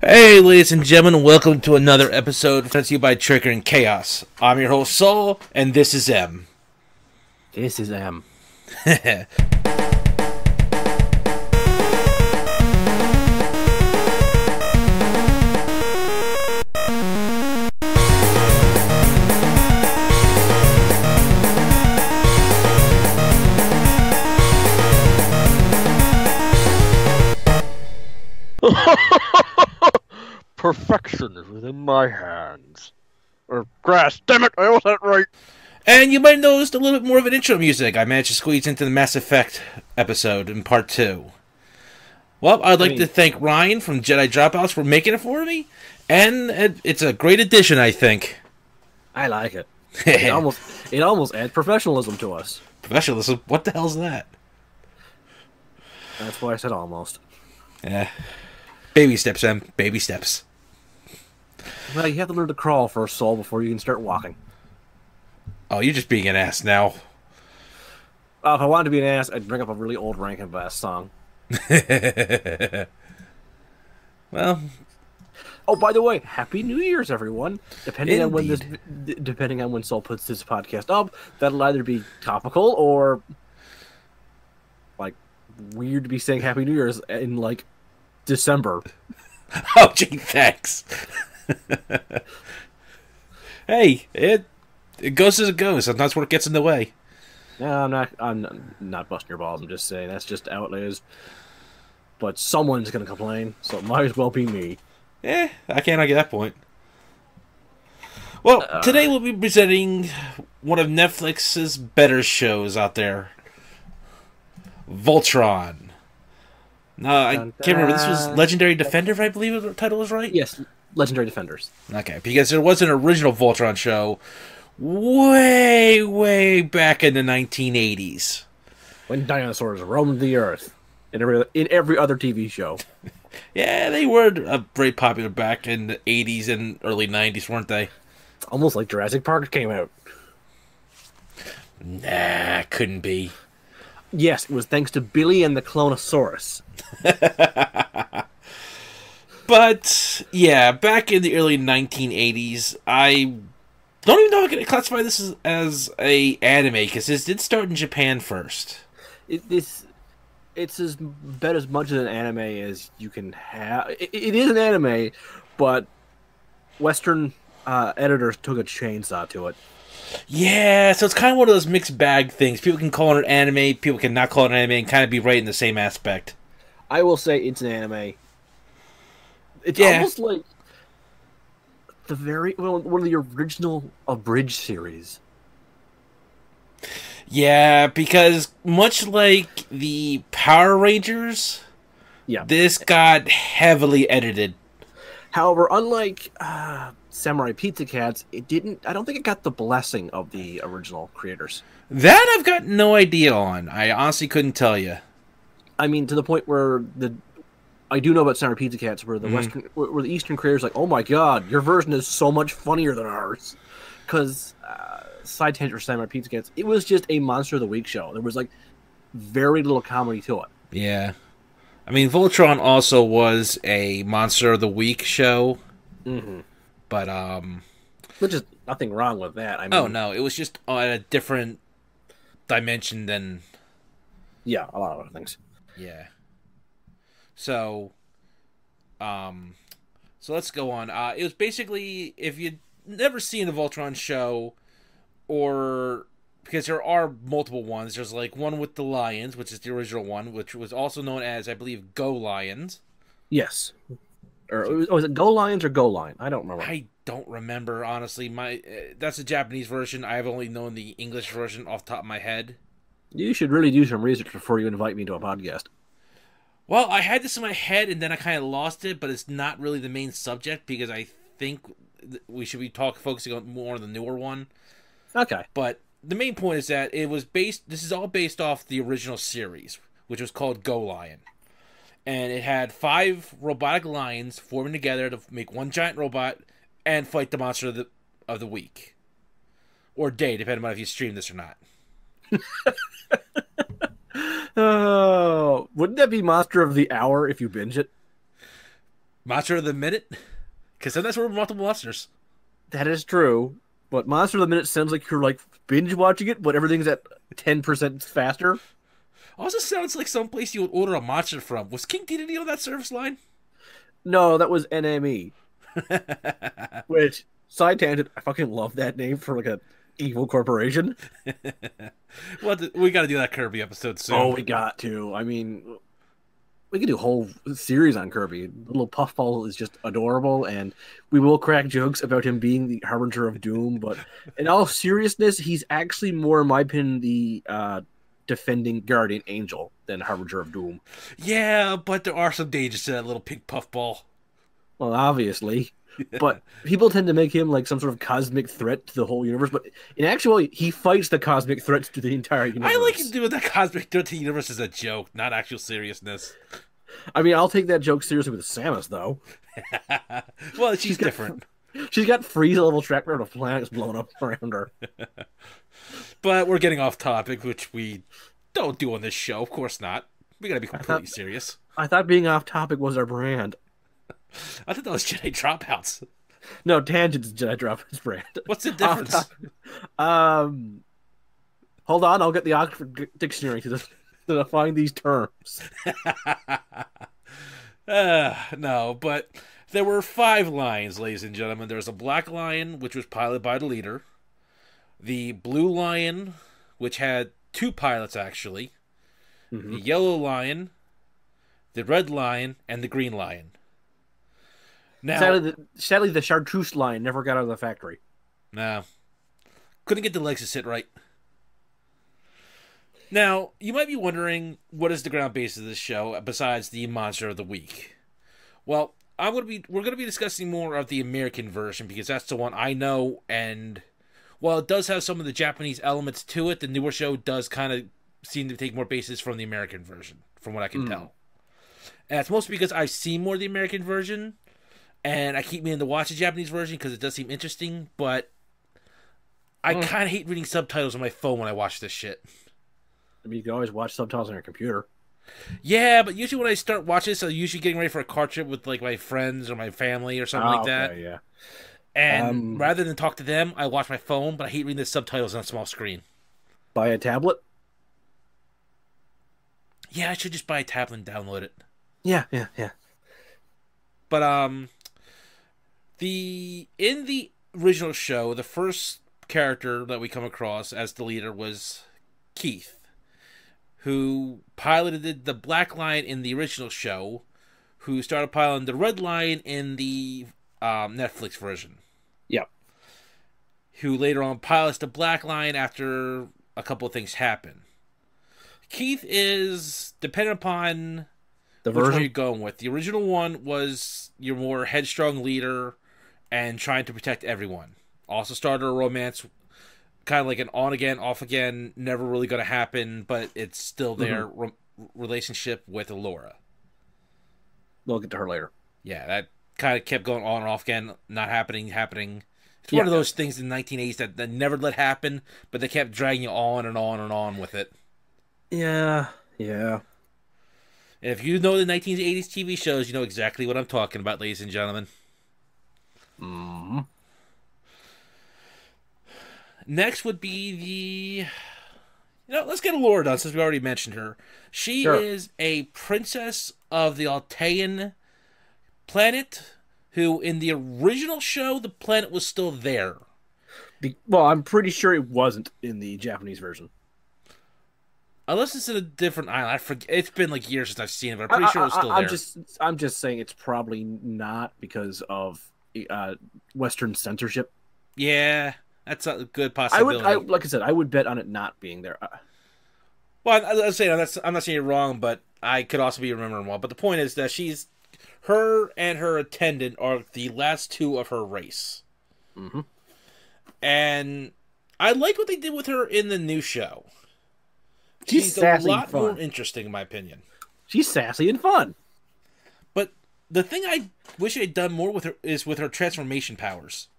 Hey, ladies and gentlemen, welcome to another episode brought to you by Trigger and Chaos. I'm your host, Saul, and this is M. This is M. Perfection is within my hands. Or grass, damn it, I almost had it right. And you might have noticed a little bit more of an intro music I managed to squeeze into the Mass Effect episode in part 2. Well, I'd like to thank Ryan from Jedi Dropouts for making it for me, and it's a great addition, I think. I like it. It almost adds professionalism to us. Professionalism? What the hell's that? That's why I said almost. Yeah. Baby steps, Em. Baby steps. Well, you have to learn to crawl first, Saul, before you can start walking. Oh, you're just being an ass now. If I wanted to be an ass, I'd bring up a really old Rankin Bass song. Well. Oh, by the way, Happy New Year's, everyone! Depending on when Saul puts this podcast up, that'll either be topical or like weird to be saying Happy New Year's in like December. Oh, gee, thanks. Hey, it goes as it goes. Sometimes work gets in the way. No, I'm not busting your balls. I'm just saying that's just how it is. But someone's gonna complain, so it might as well be me. I can't argue that point. Well, today we'll be presenting one of Netflix's better shows out there, Voltron. I can't remember. This was Legendary Defender, I believe the title is right? Yes, Legendary Defenders. Okay, because there was an original Voltron show way, way back in the 1980s. When dinosaurs roamed the earth. In every other TV show. Yeah, they were very popular back in the 80s and early 90s, weren't they? It's almost like Jurassic Park came out. Nah, couldn't be. Yes, it was thanks to Billy and the Clonosaurus. But, yeah, back in the early 1980s, I don't even know if I can classify this as a anime, because this did start in Japan first. It's about as much of an anime as you can have. It is an anime, but Western editors took a chainsaw to it. Yeah, so it's kind of one of those mixed bag things. People can call it an anime, people can not call it an anime, and kind of be right in the same aspect. I will say it's an anime. It's almost like one of the original abridged series. Yeah, because much like the Power Rangers, this got heavily edited. However, unlike Samurai Pizza Cats, I don't think it got the blessing of the original creators. That I've got no idea on. I honestly couldn't tell you. I mean, to the point where I do know about Samurai Pizza Cats, where the where the Eastern creators are like, oh my god, your version is so much funnier than ours. Because side tangent for Samurai Pizza Cats, it was just a Monster of the Week show. There was like very little comedy to it. Yeah. I mean, Voltron also was a Monster of the Week show. Mm-hmm. But, which is nothing wrong with that. I mean, oh, no. It was just on a different dimension than... Yeah, a lot of other things. Yeah. So let's go on. It was basically, if you'd never seen a Voltron show, or... Because there are multiple ones. There's like one with the lions, which is the original one, which was also known as, I believe, Go Lions. Yes. Or was it Go Lions or Go Line? I don't remember. I don't remember, honestly. That's the Japanese version. I've only known the English version off the top of my head. You should really do some research before you invite me to a podcast. Well, I had this in my head, and then I kind of lost it, but it's not really the main subject, because I think we should be focusing on more on the newer one. Okay. But the main point is that this is all based off the original series, which was called Go Lion. And it had 5 robotic lions forming together to make one giant robot and fight the monster of the week. Or day, depending on if you stream this or not. Oh, wouldn't that be Monster of the Hour if you binge it? Monster of the minute? Because sometimes we're multiple monsters. That is true, but Monster of the Minute sounds like you're like binge watching it, but everything's at 10% faster. Also sounds like someplace you would order a monster from. Was King Dedede on that service line? No, that was NME. Which, side tangent, I fucking love that name for like a evil corporation. Well, we got to do that Kirby episode soon. Oh, we got to. I mean, we could do a whole series on Kirby. Little Puffball is just adorable, and we will crack jokes about him being the harbinger of doom. But in all seriousness, he's actually more, in my opinion, the defending guardian angel than harbinger of doom. Yeah, but there are some dangers to that little pink puffball. Well, obviously. But people tend to make him like some sort of cosmic threat to the whole universe. But in actuality, he fights the cosmic threats to the entire universe. I like him doing that cosmic threat to the universe as a joke, not actual seriousness. I mean, I'll take that joke seriously with Samus, though. Well, she's different. She's got Frieza-level track record of planets blown up around her. But we're getting off topic, which we don't do on this show. Of course not. We gotta be completely serious. I thought being off topic was our brand. I thought that was Jedi Dropouts. No, Tangent's Jedi Dropouts brand. What's the difference? Hold on, I'll get the Oxford Dictionary to define these terms. No, but there were 5 lions, ladies and gentlemen. There was a black lion, which was piloted by the leader. The blue lion, which had 2 pilots, actually. Mm-hmm. The yellow lion, the red lion, and the green lion. Now, sadly, the chartreuse lion never got out of the factory. No. Couldn't get the legs to sit right. Now, you might be wondering, what is the ground base of this show besides the Monster of the Week? Well, we're going to be discussing more of the American version because that's the one I know, and while it does have some of the Japanese elements to it, the newer show does kind of seem to take more bases from the American version, from what I can tell. And that's mostly because I've seen more of the American version, and I keep meaning to watch the Japanese version because it does seem interesting, but I kind of hate reading subtitles on my phone when I watch this shit. I mean, you can always watch subtitles on your computer. Yeah, but usually when I start watching this, I'm usually getting ready for a car trip with like my friends or my family or something like that. Yeah. And rather than talk to them, I watch my phone, but I hate reading the subtitles on a small screen. Buy a tablet? Yeah, I should just buy a tablet and download it. Yeah. But in the original show, the first character that we come across as the leader was Keith, who piloted the Black Lion in the original show, who started piloting the Red Lion in the Netflix version. Yep. Who later on pilots the Black Lion after a couple of things happen. Keith is, depending upon the which version one you're going with. The original one was your more headstrong leader and trying to protect everyone. Also started a romance, kind of like an on-again, off-again, never really going to happen, but it's still their relationship with Allura. We'll get to her later. Yeah, that kind of kept going on and off again, not happening. It's one of those things in the 1980s that never let happen, but they kept dragging you on and on and on with it. Yeah. And if you know the 1980s TV shows, you know exactly what I'm talking about, ladies and gentlemen. Mm-hmm. Next would be let's get Allura done since we already mentioned her. She is a princess of the Altean planet, who in the original show, the planet was still there. Well, I'm pretty sure it wasn't in the Japanese version. Unless it's in a different island. I forget. It's been like years since I've seen it, but I'm pretty sure it was still there. I'm just saying it's probably not because of Western censorship. Yeah, that's a good possibility. Like I said, I would bet on it not being there. Well, I'm not saying you're wrong, but I could also be remembering wrong. But the point is that her and her attendant are the last 2 of her race. Mm-hmm. And I liked what they did with her in the new show. She's a lot more interesting, in my opinion. She's sassy and fun. But the thing I wish they'd done more with her is with her transformation powers.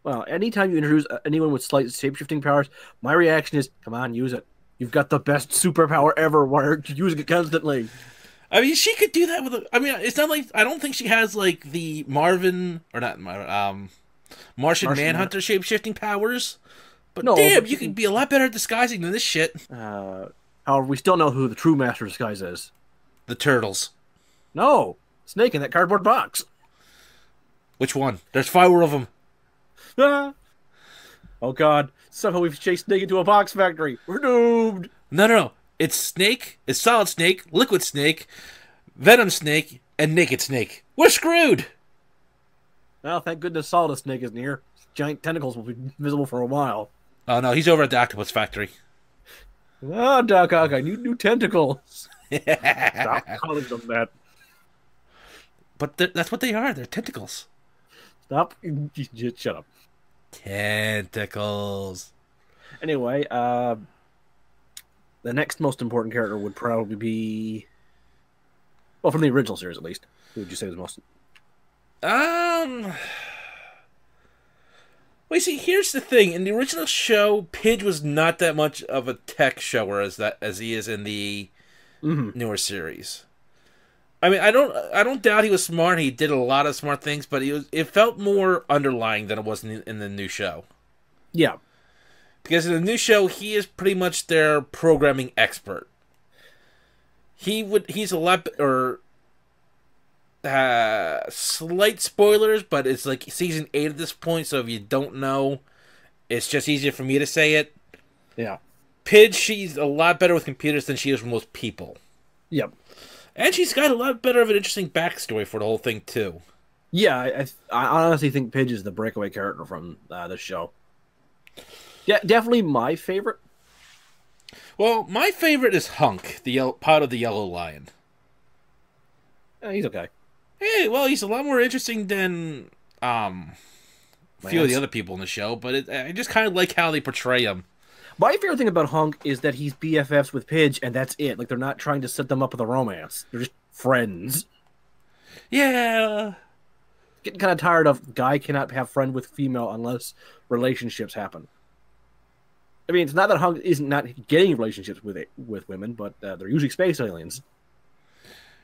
Well, anytime you introduce anyone with slight shape-shifting powers, my reaction is, come on, use it. You've got the best superpower ever. Why aren't you using it constantly? I mean, she could do that with. I mean, it's not like I don't think she has like the Marvin or not Martian Manhunter shape shifting powers. But No, damn, but you could be a lot better at disguising than this shit. However, we still know who the true master of disguise is. The turtles. No, Snake in that cardboard box. Which one? There's 5 of them. Ah. Oh God! Somehow we've chased Snake into a box factory. We're doomed. No. It's Snake, it's Solid Snake, Liquid Snake, Venom Snake, and Naked Snake. We're screwed! Well, thank goodness Solid Snake isn't here. Giant tentacles will be visible for a while. Oh no, he's over at the Octopus Factory. Ah, Doc Ock, I need new tentacles. Stop calling them that. But that's what they are, they're tentacles. Stop. Just shut up. Tentacles. Anyway, the next most important character would probably be... Well, from the original series, at least. Who would you say was most... Well, you see, here's the thing. In the original show, Pidge was not that much of a tech shower as he is in the newer series. I mean, I don't doubt he was smart. He did a lot of smart things, but it felt more underlying than it was in the new show. Yeah. Because in the new show, he is pretty much their programming expert. He's a lot, or slight spoilers, but it's like season 8 at this point, so if you don't know, it's just easier for me to say it. Yeah. Pidge, she's a lot better with computers than she is with most people. Yep. And she's got a lot better of an interesting backstory for the whole thing, too. Yeah, I honestly think Pidge is the breakaway character from this show. Yeah, definitely my favorite. Well, my favorite is Hunk, the part of the Yellow Lion. He's okay. Hey, well, he's a lot more interesting than a few of the other people in the show, but I just kind of like how they portray him. My favorite thing about Hunk is that he's BFFs with Pidge, and that's it. Like, they're not trying to set them up with a romance. They're just friends. Yeah. Getting kind of tired of guy cannot have friend with female unless relationships happen. I mean, it's not that Hunk isn't not getting relationships with women, but they're usually space aliens.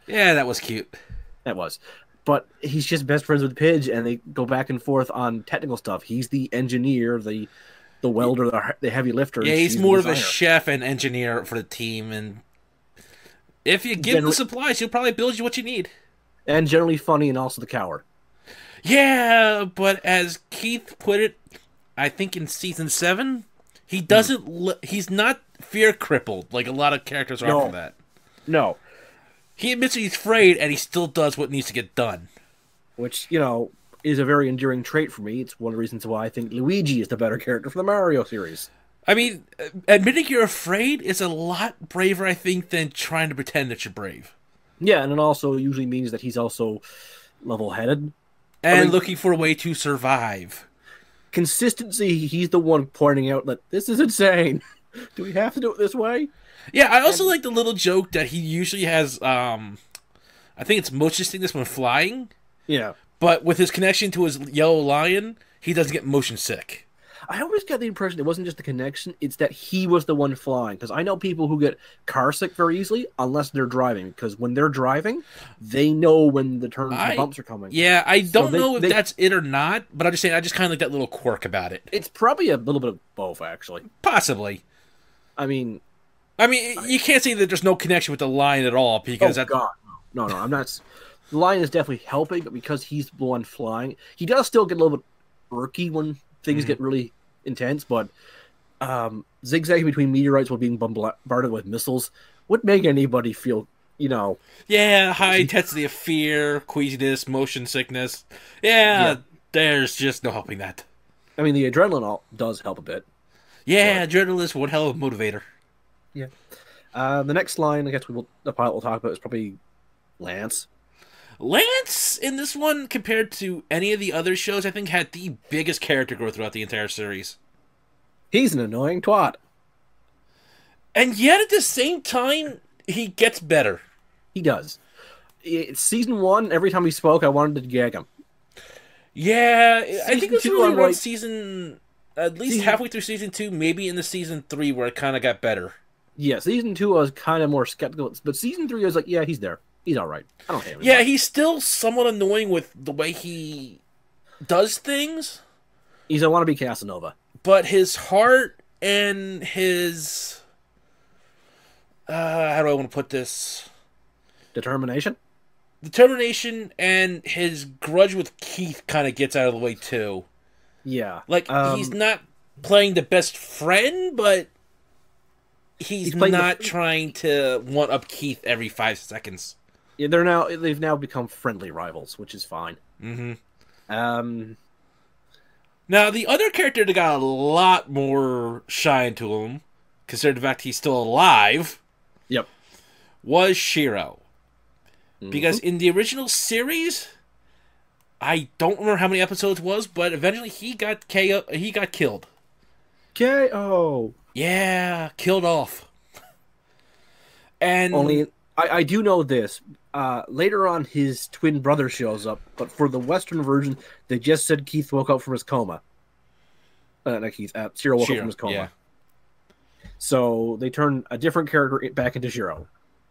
Yeah, that was cute. That was. But he's just best friends with Pidge, and they go back and forth on technical stuff. He's the engineer, the welder, the heavy lifter. Yeah, he's more of a chef and engineer for the team, and if you give him the supplies, he'll probably build you what you need. And generally funny, and also the coward. Yeah, but as Keith put it, I think in season 7, he doesn't. He's not fear crippled like a lot of characters are for that. No. He admits he's afraid, and he still does what needs to get done. Which, is a very endearing trait for me. It's one of the reasons why I think Luigi is the better character for the Mario series. I mean, admitting you're afraid is a lot braver, I think, than trying to pretend that you're brave. Yeah, and it also usually means that he's also level-headed. And looking for a way to survive. Consistency, he's the one pointing out that this is insane. Do we have to do it this way? Yeah, I also like the little joke that he usually has, I think it's motion sickness when flying. Yeah. But with his connection to his yellow lion, he doesn't get motion sick. I always got the impression it wasn't just the connection, it's that he was the one flying. Because I know people who get car sick very easily, unless they're driving. Because when they're driving, they know when the turns and bumps are coming. Yeah, I don't know if that's it or not, but I'm just saying, I just kind of like that little quirk about it. It's probably a little bit of both, actually. Possibly. I mean, you can't say that there's no connection with the lion at all, because God. No, I'm not... The lion is definitely helping, but because he's the one flying, he does still get a little bit irky when things get really intense, but zigzagging between meteorites while being bombarded with missiles would make anybody feel, Yeah, high intensity of fear, queasiness, motion sickness. Yeah, there's just no helping that. I mean, the adrenaline does help a bit. Yeah, adrenaline is one hell of a motivator. Yeah. The next line, I guess the pilot will talk about is probably Lance. Lance, in this one, compared to any of the other shows, I think had the biggest character growth throughout the entire series. He's an annoying twat. And yet, at the same time, he gets better. He does. It's season 1, every time he spoke, I wanted to gag him. Yeah, I think it was really around like, season... At least halfway through season 2, maybe in the season 3, where it kind of got better. Yeah, season 2 I was kind of more skeptical, but season 3 I was like, yeah, he's there. He's all right. I don't hate him. Yeah, he's still somewhat annoying with the way he does things. He's a wannabe Casanova. But his heart and his... how do I want to put this? Determination? Determination and his grudge with Keith kind of gets out of the way, too. Yeah. Like, he's not playing the best friend, but he's not trying to one-up Keith every 5 seconds. Yeah, they've now become friendly rivals, which is fine. Mm-hmm. Now, the other character that got a lot more shine to him, considering the fact he's still alive, yep, was Shiro. Because in the original series, I don't remember how many episodes it was, but eventually he got killed. K.O. Yeah, killed off. And only I do know this. Later on, his twin brother shows up, but for the Western version, they just said Keith woke up from his coma. Not Keith. Shiro woke up from his coma. Yeah. So they turned a different character back into Shiro.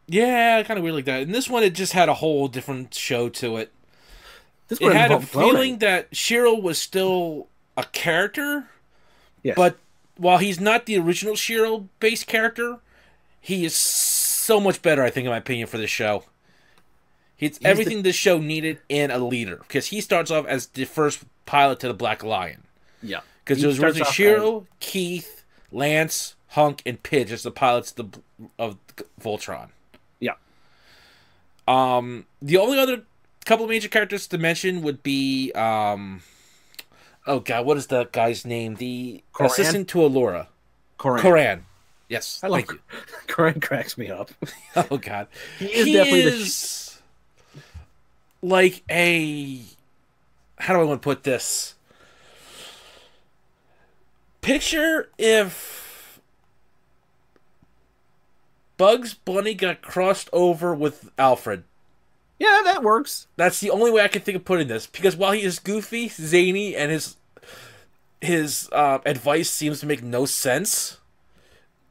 Yeah, kind of weird like that. In this one, it just had a whole different show to it. This it had a feeling that Shiro was still a character, yes. But while he's not the original Shiro-based character, he is so much better, I think, in my opinion, for this show. He's everything this show needed in a leader, because he starts off as the first pilot to the Black Lion. Yeah. Because it was originally Shiro, Keith, Lance, Hunk, and Pidge as the pilots of Voltron. Yeah. The only other couple of major characters to mention would be, oh god, what is that guy's name? The assistant to Allura. Koran. Yes, thank you. Koran cracks me up. Oh god. He is definitely like a... How do I want to put this? Picture if Bugs Bunny got crossed over with Alfred. Yeah, that works. That's the only way I can think of putting this. Because while he is goofy, zany, and his advice seems to make no sense,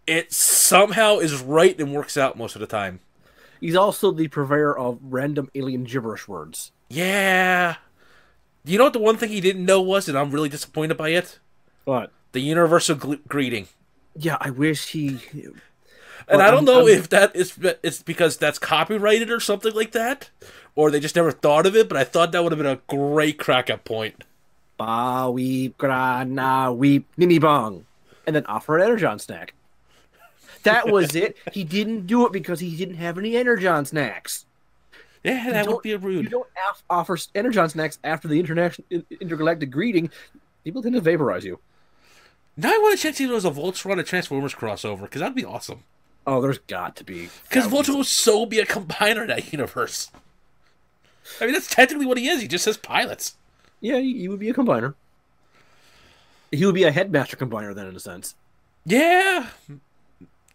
it somehow is right and works out most of the time. He's also the purveyor of random alien gibberish words. Yeah. You know what the one thing he didn't know was, and I'm really disappointed by it? What? The universal greeting. Yeah, I wish he... And I don't know if that is it's because that's copyrighted or something like that, or they just never thought of it, but I thought that would have been a great crack-up point. Ba, weep, gra, na, weep, nini bong. And then offer an Energon snack. That was it. He didn't do it because he didn't have any Energon snacks. Yeah, that would be rude. You don't offer Energon snacks after the intergalactic greeting. People tend to vaporize you. Now I want to check to see if there was a Voltron and Transformers crossover, because that'd be awesome. Oh, there's got to be. Because Voltron would so be a combiner in that universe. I mean, that's technically what he is. He just says pilots. Yeah, he would be a combiner. He would be a headmaster combiner then, in a sense. Yeah.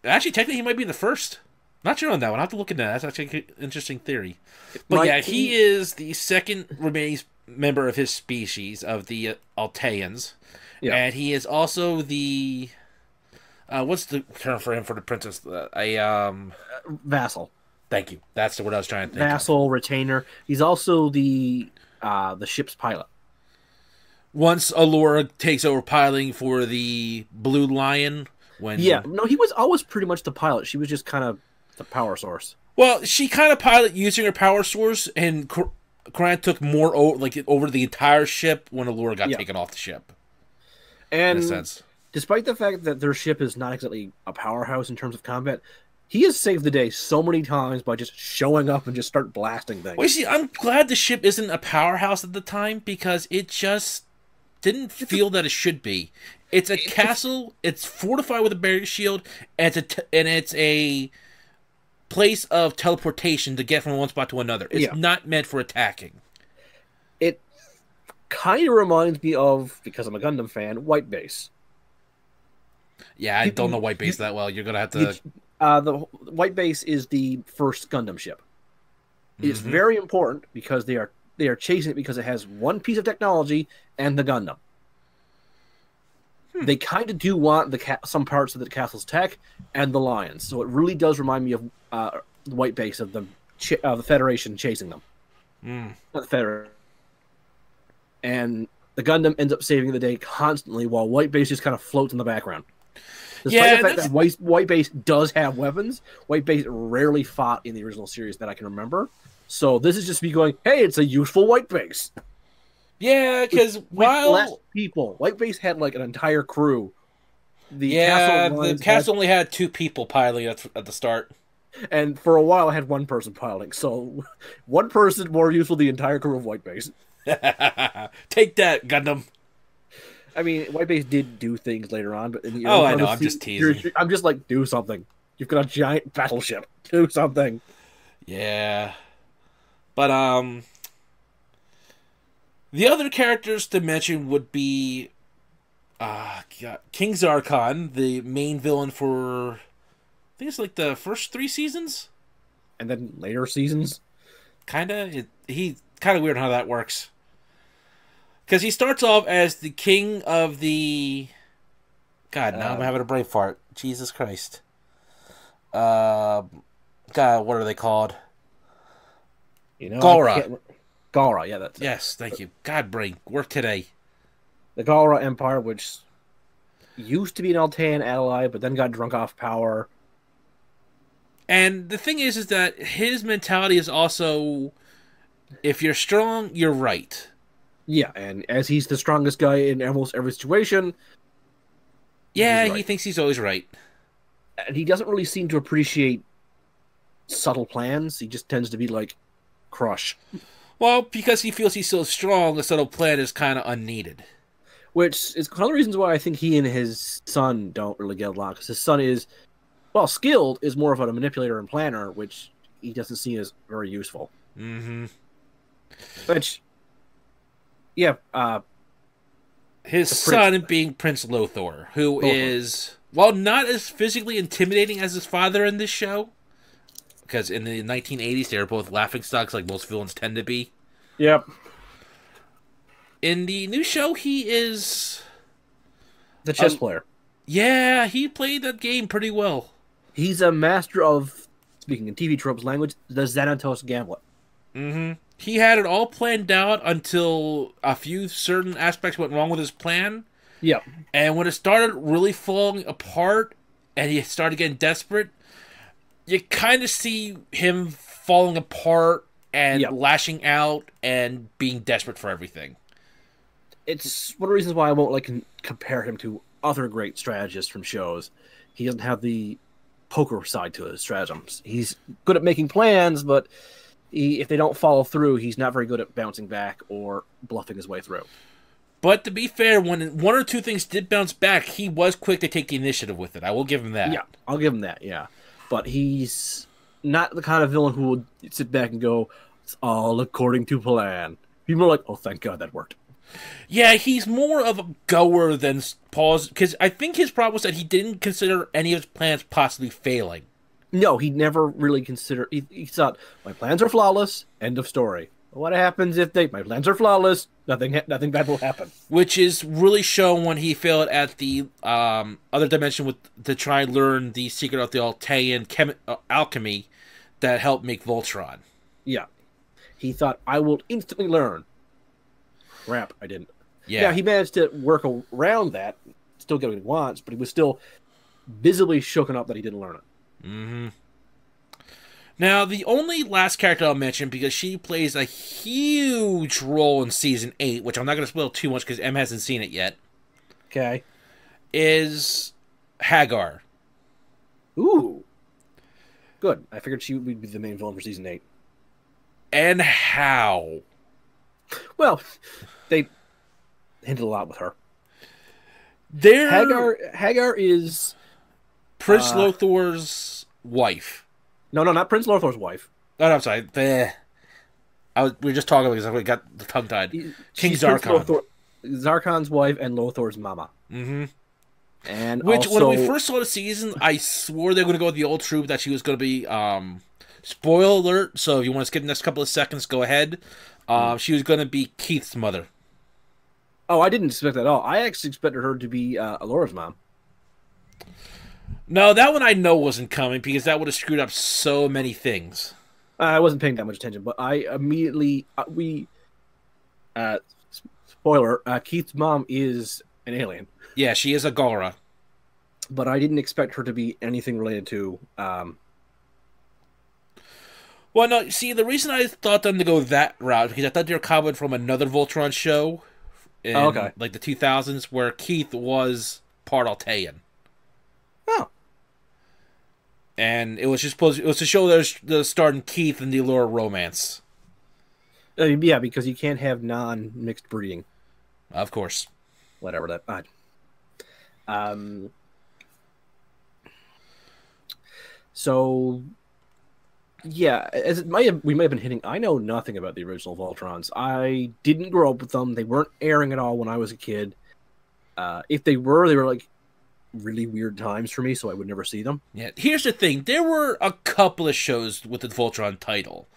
Actually, technically, he might be the first. Not sure on that one. I'll have to look into that. That's actually an interesting theory. But yeah, he is the second remaining member of his species, of the Alteans. Yeah. And he is also the... what's the term for him for the princess? Vassal. Thank you. That's the word I was trying to think Vassal, retainer. He's also the ship's pilot. Once Allura takes over piloting for the Blue Lion... No, he was always pretty much the pilot. She was just kind of the power source. Well, she kind of piloted using her power source, and Koran took more over the entire ship when Allura got taken off the ship. And in a sense, despite the fact that their ship is not exactly a powerhouse in terms of combat, he has saved the day so many times by just showing up and just start blasting things. Well, you see, I'm glad the ship isn't a powerhouse at the time, because it just didn't feel that it should be. It's a castle. It's fortified with a barrier shield, and it's a place of teleportation to get from one spot to another. It's not meant for attacking. It kind of reminds me of, because I'm a Gundam fan, White Base. Yeah, I don't know White Base that well. You're gonna have to. The White Base is the first Gundam ship. It's very important because they are chasing it because it has one piece of technology and the Gundam. They kind of do want some parts of the castle's tech and the lions, so it really does remind me of the White Base of the the Federation chasing them. Mm. Not the Federation. And the Gundam ends up saving the day constantly while White Base just kind of floats in the background. Despite the fact that White Base does have weapons, White Base rarely fought in the original series that I can remember. So this is just me going, hey, it's a useful White Base. Yeah, because less people, White Base had like an entire crew. The castle only had 2 people piloting at the start. And for a while, I had 1 person piloting. So 1 person more useful than the entire crew of White Base. Take that, Gundam. I mean, White Base did do things later on, but in the I know. I'm just teasing. I'm just like, do something. You've got a giant battleship. Do something. Yeah, but the other characters to mention would be King Zarkon, the main villain for I think it's like the first 3 seasons, and then later seasons. He kind of weird how that works. Because he starts off as the king of the... God, now I'm having a brain fart. Jesus Christ. God, what are they called? Galra. Galra, yeah, that's it. Yes, thank you. God, brain, work today. The Galra Empire, which used to be an Altean ally, but then got drunk off power. And the thing is that his mentality is also, if you're strong, you're right. Yeah, and as he's the strongest guy in almost every situation... Yeah, right. He thinks he's always right. And he doesn't really seem to appreciate subtle plans. He just tends to be like, crush. Well, because he feels he's so strong, the subtle plan is kind of unneeded. Which is one of the reasons why I think he and his son don't really get along. Because his son is, well, skilled, is more of a manipulator and planner, which he doesn't see as very useful. Mm-hmm. Which... Yeah, his son being Prince Lothar, who is, well, not as physically intimidating as his father in this show, because in the 1980s they were both laughingstocks, like most villains tend to be. Yep. In the new show, he is the chess player. Yeah, he played that game pretty well. He's a master of, speaking in TV tropes language, the Xanatos Gambit. Mm-hmm. He had it all planned out until a few certain aspects went wrong with his plan. Yeah. And when it started really falling apart and he started getting desperate, you kind of see him falling apart and lashing out and being desperate for everything. It's one of the reasons why I won't compare him to other great strategists from shows. He doesn't have the poker side to his stratagems. He's good at making plans, but... if they don't follow through, he's not very good at bouncing back or bluffing his way through. But to be fair, when 1 or 2 things did bounce back, he was quick to take the initiative with it. I will give him that. Yeah, I'll give him that, yeah. But he's not the kind of villain who would sit back and go, it's all according to plan. He's more like, oh, thank God that worked. Yeah, he's more of a goer than pause, because I think his problem was that he didn't consider any of his plans possibly failing. No, he never really considered... He thought, my plans are flawless, end of story. What happens if my plans are flawless, nothing bad will happen. Which is really shown when he failed at the other dimension to try and learn the secret of the Altean alchemy that helped make Voltron. Yeah. He thought, I will instantly learn. Crap, I didn't. Yeah, he managed to work around that, still get what he wants, but he was still visibly shooken up that he didn't learn it. Mm-hmm. Now, the only last character I'll mention, because she plays a huge role in Season 8, which I'm not going to spoil too much because Em hasn't seen it yet. Okay. Is Hagar. Ooh. Good. I figured she would be the main villain for Season 8. And how? Well, they hinted a lot with her. Hagar is... Prince Lothar's wife. No, not Prince Lothar's wife. Oh, no, I'm sorry. We were just talking because I got the tongue-tied. King Zarkon. Zarkon's wife and Lothar's mama. Mm-hmm. And which, also... when we first saw the season, I swore they were going to go with the old trope that she was going to be... spoiler alert, so if you want to skip the next couple of seconds, go ahead. She was going to be Keith's mother. Oh, I didn't expect that at all. I actually expected her to be Alora's mom. No, that one I know wasn't coming because that would have screwed up so many things. I wasn't paying that much attention, but I immediately uh, spoiler, Keith's mom is an alien, Yeah, she is a Gora. but I didn't expect her to be anything related to. Well, no, see, the reason I thought them to go that route because I thought they were coming from another Voltron show in Okay. like the 2000s where Keith was part Altean. Oh, And it was just supposed it was to show the starting Keith and the allure of romance. yeah, because you can't have non-mixed breeding, Of course. whatever that. Um. So, yeah, as it might have, we may have been hitting. I know nothing about the original Voltrons. I didn't grow up with them. They weren't airing at all when I was a kid. If they were like really weird times for me, so I would never see them. Yeah, here's the thing. There were a couple of shows with the Voltron title.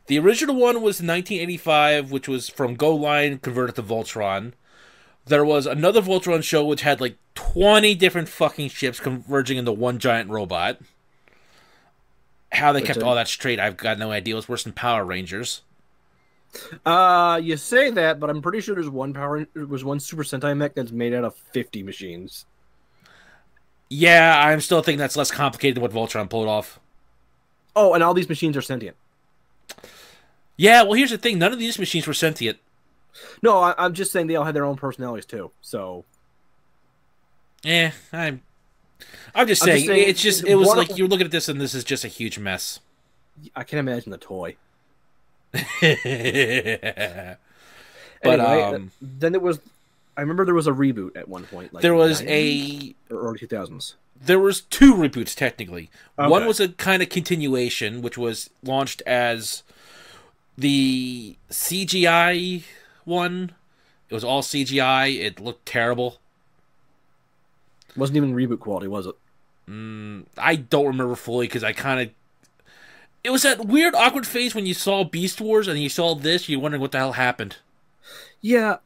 The original one was 1985, which was from Go Line converted to Voltron. There was another Voltron show which had like 20 different fucking ships converging into one giant robot. How they kept all that straight, I've got no idea. It was worse than Power Rangers. You say that, but I'm pretty sure there's one Super Sentai mech that's made out of 50 machines. Yeah, I'm still thinking that's less complicated than what Voltron pulled off. Oh, and all these machines are sentient. Yeah, well, here's the thing. None of these machines were sentient. No, I'm just saying they all had their own personalities too. So, I'm just saying, it was like you're looking at this and this is just a huge mess. I can imagine the toy. But anyway, then there was, I remember there was a reboot at one point. Like there was early 2000s. There was two reboots technically. Okay. One was a kind of continuation, which was launched as the CGI one. It was all CGI. It looked terrible. Wasn't even reboot quality, was it? I don't remember fully because it was that weird, awkward phase when you saw Beast Wars and you saw this. You're wondering what the hell happened. Yeah.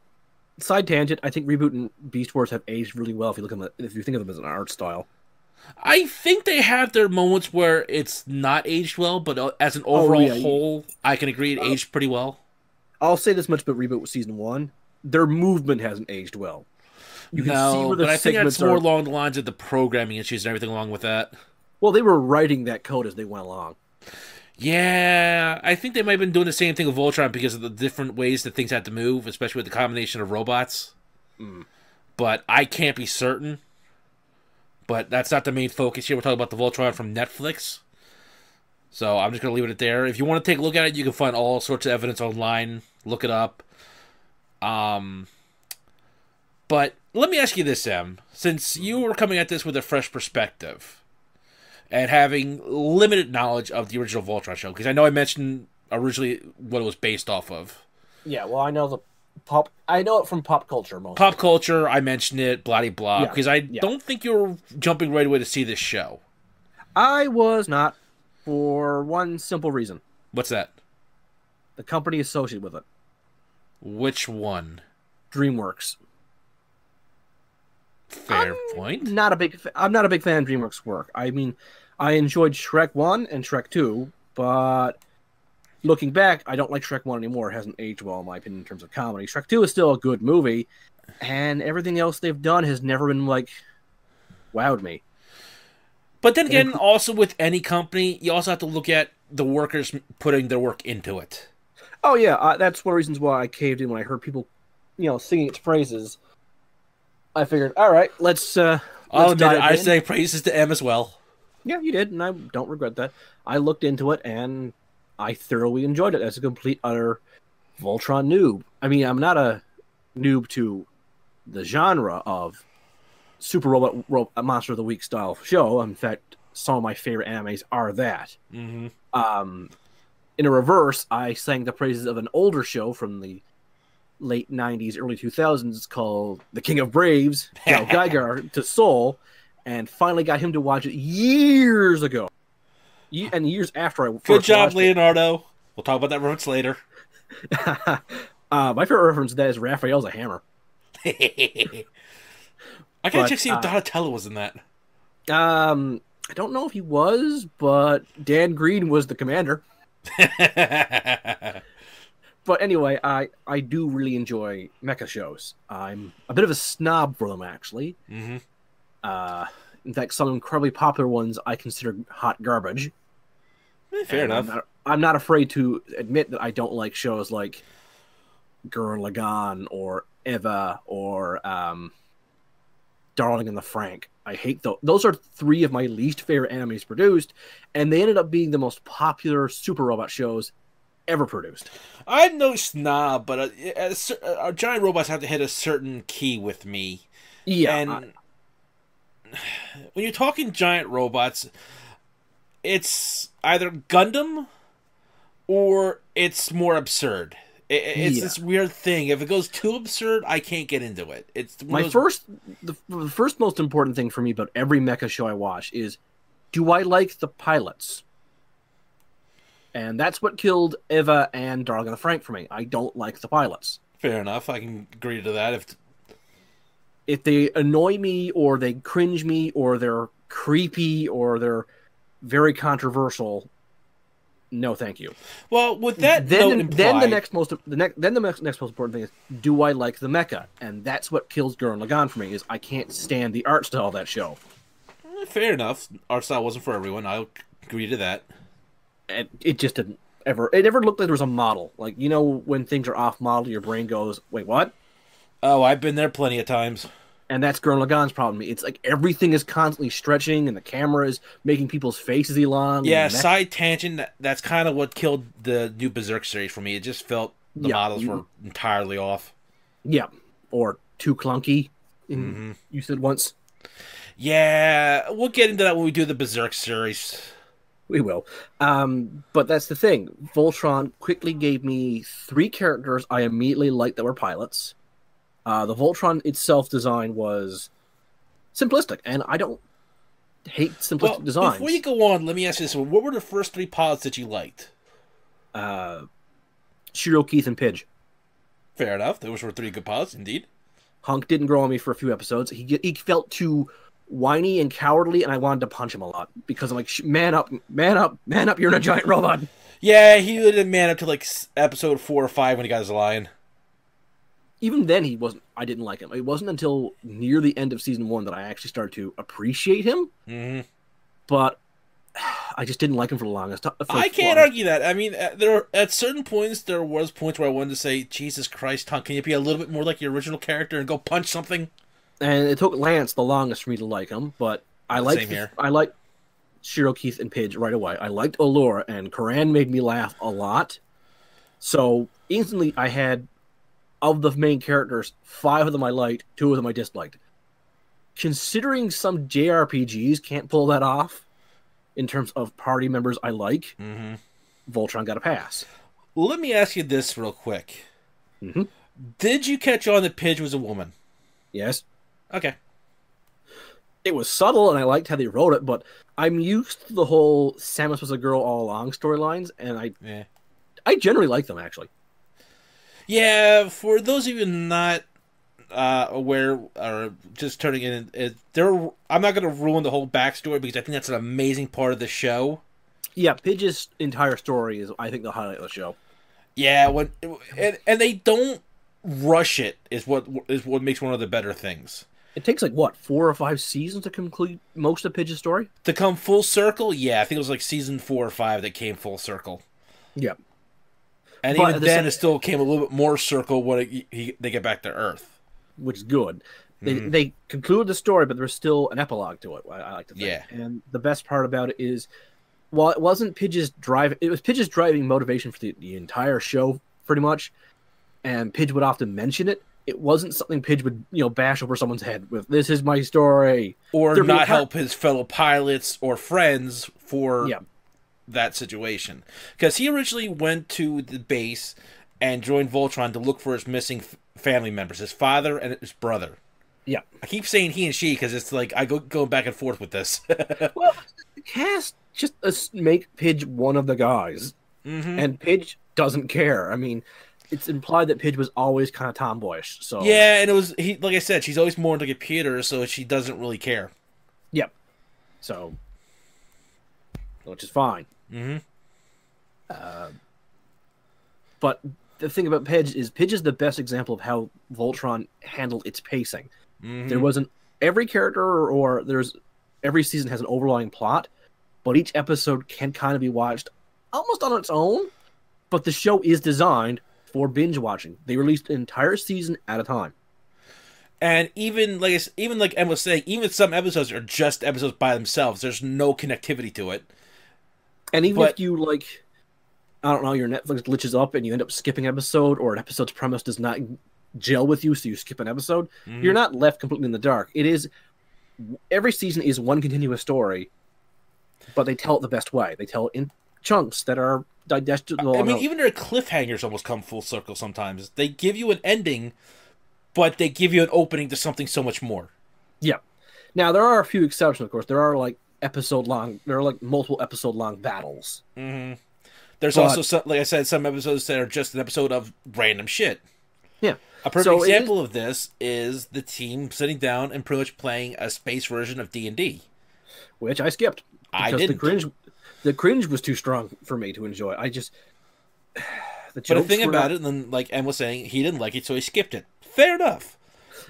Side tangent. I think Reboot and Beast Wars have aged really well if you think of them as an art style. I think they have their moments where it's not aged well, but as an overall whole, I can agree it aged pretty well. I'll say this much about Reboot with season 1: their movement hasn't aged well. You can see where but I think that's more along the lines of the programming issues and everything along with that. Well, they were writing that code as they went along. Yeah, I think they might have been doing the same thing with Voltron because of the different ways that things had to move, especially with the combination of robots. But I can't be certain. But that's not the main focus here. We're talking about the Voltron from Netflix. So I'm just going to leave it there. If you want to take a look at it, you can find all sorts of evidence online. Look it up. But let me ask you this, Em. Since you were coming at this with a fresh perspective and having limited knowledge of the original Voltron show, because I know I mentioned originally what it was based off of. Yeah, well, I know it from pop culture mostly. Pop culture, I mentioned it, blah, blah, because I don't think you were jumping right away to see this show. I was not, for one simple reason. What's that? The company associated with it. Which one? DreamWorks. Fair point. I'm not a big fan of DreamWorks' work. I mean, I enjoyed Shrek 1 and Shrek 2, but looking back, I don't like Shrek 1 anymore. It hasn't aged well, in my opinion, in terms of comedy. Shrek 2 is still a good movie, and everything else they've done has never been, wowed me. But then again, also with any company, you also have to look at the workers putting their work into it. Oh, yeah, that's one of the reasons why I caved in when I heard people, singing its praises. I figured, all right, let's dive in. I say praises to M as well. Yeah, you did, and I don't regret that. I looked into it, and I thoroughly enjoyed it as a complete, utter Voltron noob. I mean, I'm not a noob to the genre of Super Robot Monster of the Week style show. In fact, some of my favorite animes are that. Mm-hmm. In a reverse, I sang the praises of an older show from the late 90s, early 2000s called The King of Braves, Joe Geiger, to Soul, and finally got him to watch it years ago. And years after I first Good job, watched Leonardo. We'll talk about that reference later. My favorite reference to that is Raphael's a hammer. I gotta check see if Donatello was in that. I don't know if he was, but Dan Green was the commander. But anyway, I do really enjoy mecha shows. I'm a bit of a snob for them, actually. Mm-hmm. In fact, some incredibly popular ones I consider hot garbage. Fair And enough. I'm not afraid to admit that I don't like shows like Gurren Lagann or Eva or Darling in the Frank. I hate those. Those are three of my least favorite animes produced, and they ended up being the most popular super robot shows ever produced. I'm no snob, but giant robots have to hit a certain key with me. Yeah, And when you're talking giant robots, it's either Gundam or it's more absurd. It's this weird thing. If it goes too absurd, I can't get into it. It's the first most important thing for me about every mecha show I watch is, do I like the pilots? And that's what killed Eva and Darling in the Frank for me. I don't like the pilots. Fair enough. I can agree to that. If they annoy me, or they cringe me, or they're creepy, or they're very controversial, no, thank you. Well, with that then the next most important thing is, do I like the mecha? And that's what kills Gurren Lagann for me. Is I can't stand the art style of that show. Fair enough. Art style wasn't for everyone. I'll agree to that. And it just didn't ever. It never looked like there was a model. Like, you know, when things are off model, your brain goes, "Wait, what?" Oh, I've been there plenty of times. And that's Gurren Lagann's problem. It's like everything is constantly stretching, and the camera is making people's faces elong. Yeah, side tangent. That's kind of what killed the new Berserk series for me. It just felt the models were entirely off. Yeah, or too clunky. You said once. Yeah, we'll get into that when we do the Berserk series. We will. But that's the thing. Voltron quickly gave me 3 characters I immediately liked that were pilots. The Voltron itself design was simplistic, and I don't hate simplistic designs. Before you go on, let me ask you this. What were the first 3 pilots that you liked? Shiro, Keith, and Pidge. Fair enough. Those were 3 good pilots, indeed. Hunk didn't grow on me for a few episodes. He felt too whiny and cowardly, and I wanted to punch him a lot because I'm like, man up, man up, man up, you're in a giant robot. Yeah, he didn't man up to like episode 4 or 5 when he got his lion. Even then, I didn't like him. It wasn't until near the end of season 1 that I actually started to appreciate him. Mm-hmm. But I just didn't like him for the longest time. I can't argue that. I mean, at certain points, there was points where I wanted to say, Jesus Christ, Hunk, can you be a little bit more like your original character and go punch something? And it took Lance the longest for me to like him, but I liked Shiro, Keith, and Pidge right away. I liked Allura, and Karan made me laugh a lot. So instantly, I had, of the main characters, 5 of them I liked, 2 of them I disliked. Considering some JRPGs can't pull that off in terms of party members I like, Voltron got a pass. Well, let me ask you this real quick. Did you catch on that Pidge was a woman? Yes. Okay. It was subtle, and I liked how they wrote it, but I'm used to the whole Samus was a girl all along storylines, and I generally like them, actually. Yeah, for those of you not aware or just turning in, I'm not going to ruin the whole backstory because I think that's an amazing part of the show. Yeah, Pidge's entire story is, I think, the highlight of the show. Yeah, and they don't rush it is what makes one of the better things. It takes like what, 4 or 5 seasons to complete most of Pidge's story? To come full circle, yeah, I think it was like season 4 or 5 that came full circle. Yep. And even then, it still came a little bit more circle when they get back to Earth, which is good. They concluded the story, but there's still an epilogue to it. I like to think. Yeah. And the best part about it is, while it wasn't Pidge's drive, it was Pidge's driving motivation for the entire show, pretty much. And Pidge would often mention it. It wasn't something Pidge would, bash over someone's head with. This is my story, or not help his fellow pilots or friends for that situation. Because he originally went to the base and joined Voltron to look for his missing family members, his father and his brother. Yeah, I keep saying he and she because it's like I go back and forth with this. Well, the cast just make Pidge one of the guys, and Pidge doesn't care. I mean, it's implied that Pidge was always kind of tomboyish. So yeah, and it was like I said, she's always more into a computer, so she doesn't really care. Yep. So, which is fine. But the thing about Pidge is the best example of how Voltron handled its pacing. There wasn't every character or there's every season has an overlying plot, but each episode can kind of be watched almost on its own. But the show is designed for binge watching. They released an entire season at a time. And even like Em was saying, even some episodes are just episodes by themselves. There's no connectivity to it. And even if you like, I don't know, your Netflix glitches up and you end up skipping an episode, or an episode's premise does not gel with you, so you skip an episode, you're not left completely in the dark. It is every season is one continuous story, but they tell it the best way. They tell it in chunks that are digestible. I mean, even their cliffhangers almost come full circle sometimes. They give you an ending, but they give you an opening to something so much more. Yeah. Now, there are a few exceptions, of course. There are like multiple episode long battles. There's also, some, like I said, some episodes that are just an episode of random shit. Yeah. A perfect example of this is the team sitting down and pretty much playing a space version of D&D. Which I skipped. I didn't. The cringe was too strong for me to enjoy. But the thing about it, and then like Em was saying, he didn't like it, so he skipped it. Fair enough.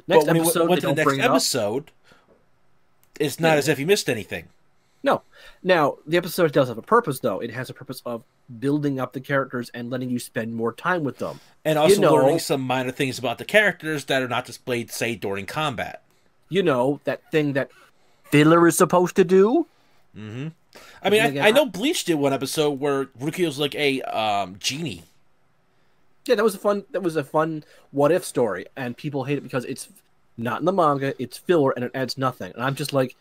But when he went to the next episode, it's not as if he missed anything. No. Now, the episode does have a purpose, though. It has a purpose of building up the characters and letting you spend more time with them. And also learning some minor things about the characters that are not displayed, say, during combat. You know, that thing that filler is supposed to do? I mean, I know Bleach did one episode where Ruki was like a genie. Yeah, that was a fun what if story, and people hate it because it's not in the manga, it's filler, and it adds nothing. And I'm just like,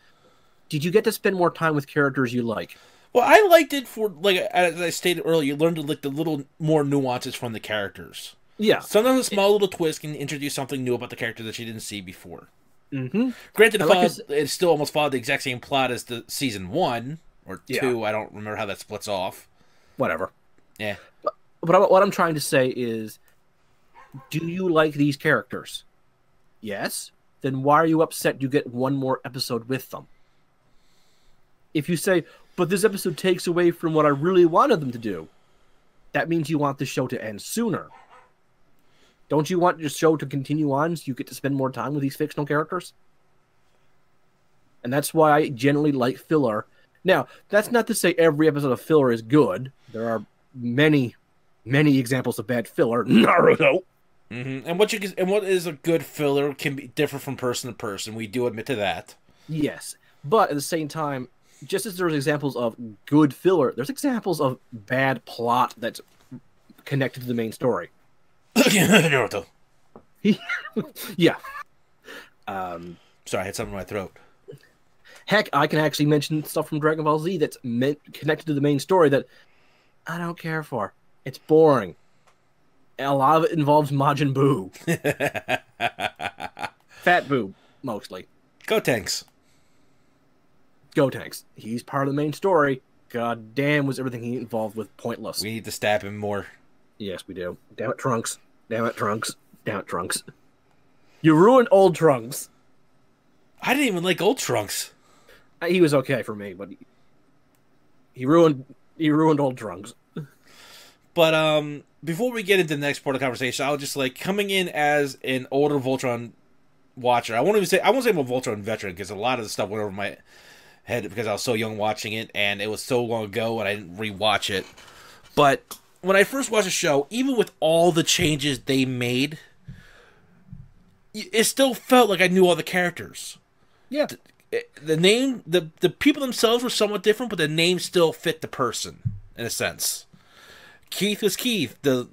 did you get to spend more time with characters you like? Well, I liked it for, like, as I stated earlier, you learned like the little more nuances from the characters. Yeah. Sometimes a small little twist can introduce something new about the character that you didn't see before. Granted, it still almost followed the exact same plot as the season 1 or 2. I don't remember how that splits off. Whatever. Yeah. But what I'm trying to say is, do you like these characters? Yes. Then why are you upset you get one more episode with them? If you say, but this episode takes away from what I really wanted them to do, that means you want the show to end sooner. Don't you want your show to continue on so you get to spend more time with these fictional characters? And that's why I generally like filler. Now, that's not to say every episode of filler is good. There are many examples of bad filler. Naruto. And what is a good filler can be different from person to person. We do admit to that. Yes, but at the same time, just as there's examples of good filler, there's examples of bad plot that's connected to the main story. Naruto. Yeah. Sorry, I had something in my throat. Heck, I can actually mention stuff from Dragon Ball Z that's connected to the main story that I don't care for. It's boring. And a lot of it involves Majin Buu. Fat Buu, mostly. Gotenks. He's part of the main story. God damn, was everything he involved with pointless. We need to stab him more. Yes, we do. Damn it, Trunks. You ruined old Trunks. I didn't even like old Trunks. He was okay for me, but he ruined old Trunks. But before we get into the next part of the conversation, I was just like, coming in as an older Voltron watcher. I won't say I'm a Voltron veteran because a lot of the stuff went over my head because I was so young watching it, and it was so long ago, and I didn't rewatch it. But when I first watched the show, even with all the changes they made, it still felt like I knew all the characters. Yeah. The name, the people themselves were somewhat different, but the name still fit the person, in a sense. Keith was Keith, the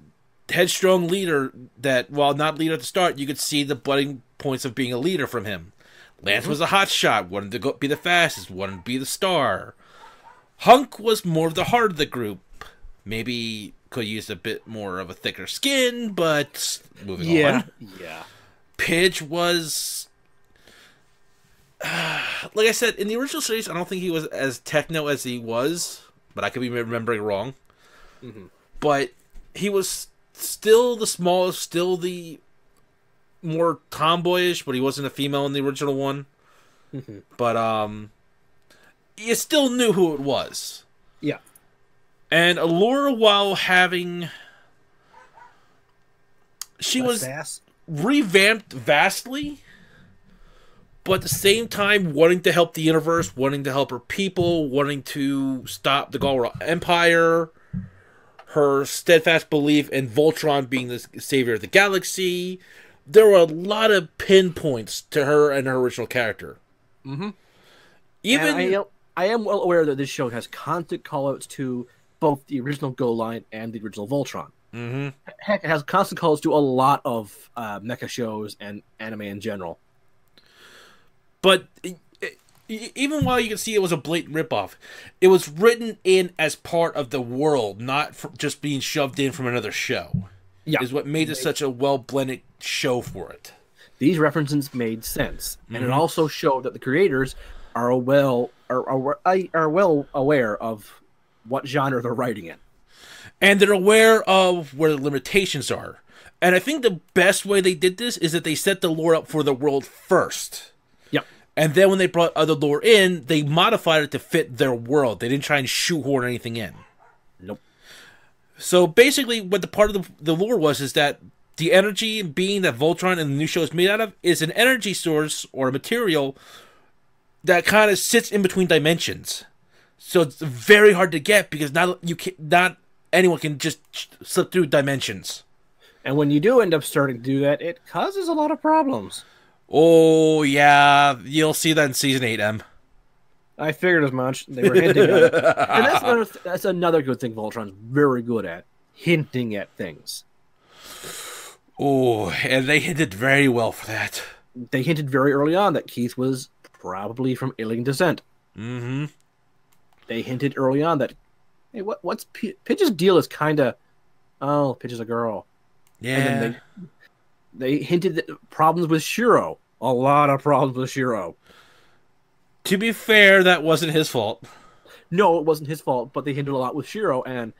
headstrong leader that, while not leader at the start, you could see the budding points of being a leader from him. Lance was a hotshot, wanted to be the fastest, wanted to be the star. Hunk was more of the heart of the group. Maybe could use a bit more of a thicker skin, but moving on. Yeah. Pidge was... like I said, in the original series, I don't think he was as techno as he was, but I could be remembering wrong. But he was still the smallest, still the more tomboyish, but he wasn't a female in the original one. But you still knew who it was. Yeah. And Allura, while having... She Less was sass. revamped vastly, but at the same time wanting to help the universe, wanting to help her people, wanting to stop the Galra Empire, her steadfast belief in Voltron being the savior of the galaxy. There were a lot of pinpoints to her and her original character. Mm-hmm. Even And I am well aware that this show has constant callouts to both the original Go line and the original Voltron. Mm-hmm. Heck, it has constant calls to a lot of mecha shows and anime in general. But even while you can see it was a blatant ripoff, it was written in as part of the world, not just being shoved in from another show. Yeah, is what made it such a well-blended show for it. These references made sense, and it Mhm. also showed that the creators are well aware of what genre they're writing in. And they're aware of where the limitations are. And I think the best way they did this is that they set the lore up for the world first. Yep. And then when they brought other lore in, they modified it to fit their world. They didn't try and shoehorn anything in. Nope. So basically, what the part of the lore was is that the energy and being that Voltron and the new show is made out of is an energy source or a material that kind of sits in between dimensions. So it's very hard to get because not anyone can just slip through dimensions. And when you do end up starting to do that, it causes a lot of problems. Oh yeah, you'll see that in season 8, M. I figured as much. They were hinting at it. And that's another good thing Voltron's very good at. Hinting at things. Oh, and they hinted very well for that. They hinted very early on that Keith was probably from alien descent. Mm-hmm. They hinted early on that, hey, what's Pidge's deal is kind of, oh, Pidge is a girl. Yeah. And then they hinted that problems with Shiro. A lot of problems with Shiro. To be fair, that wasn't his fault. No, it wasn't his fault, but they hinted a lot with Shiro, and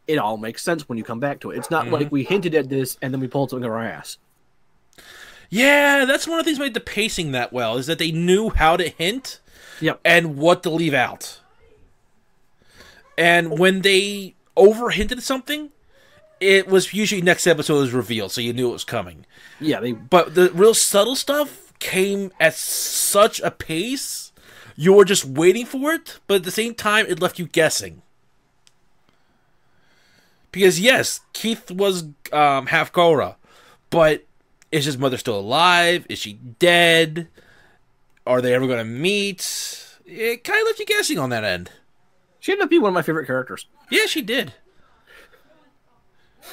it all makes sense when you come back to it. It's not like we hinted at this and then we pulled something out of our ass. Yeah, that's one of the things that made the pacing that well, is that they knew how to hint and what to leave out. And when they over-hinted something, it was usually next episode was revealed, so you knew it was coming. Yeah, But the real subtle stuff came at such a pace, you were just waiting for it, but at the same time, it left you guessing. Because yes, Keith was half Gora, but is his mother still alive? Is she dead? Are they ever going to meet? It kind of left you guessing on that end. she ended up being one of my favorite characters. Yeah, she did.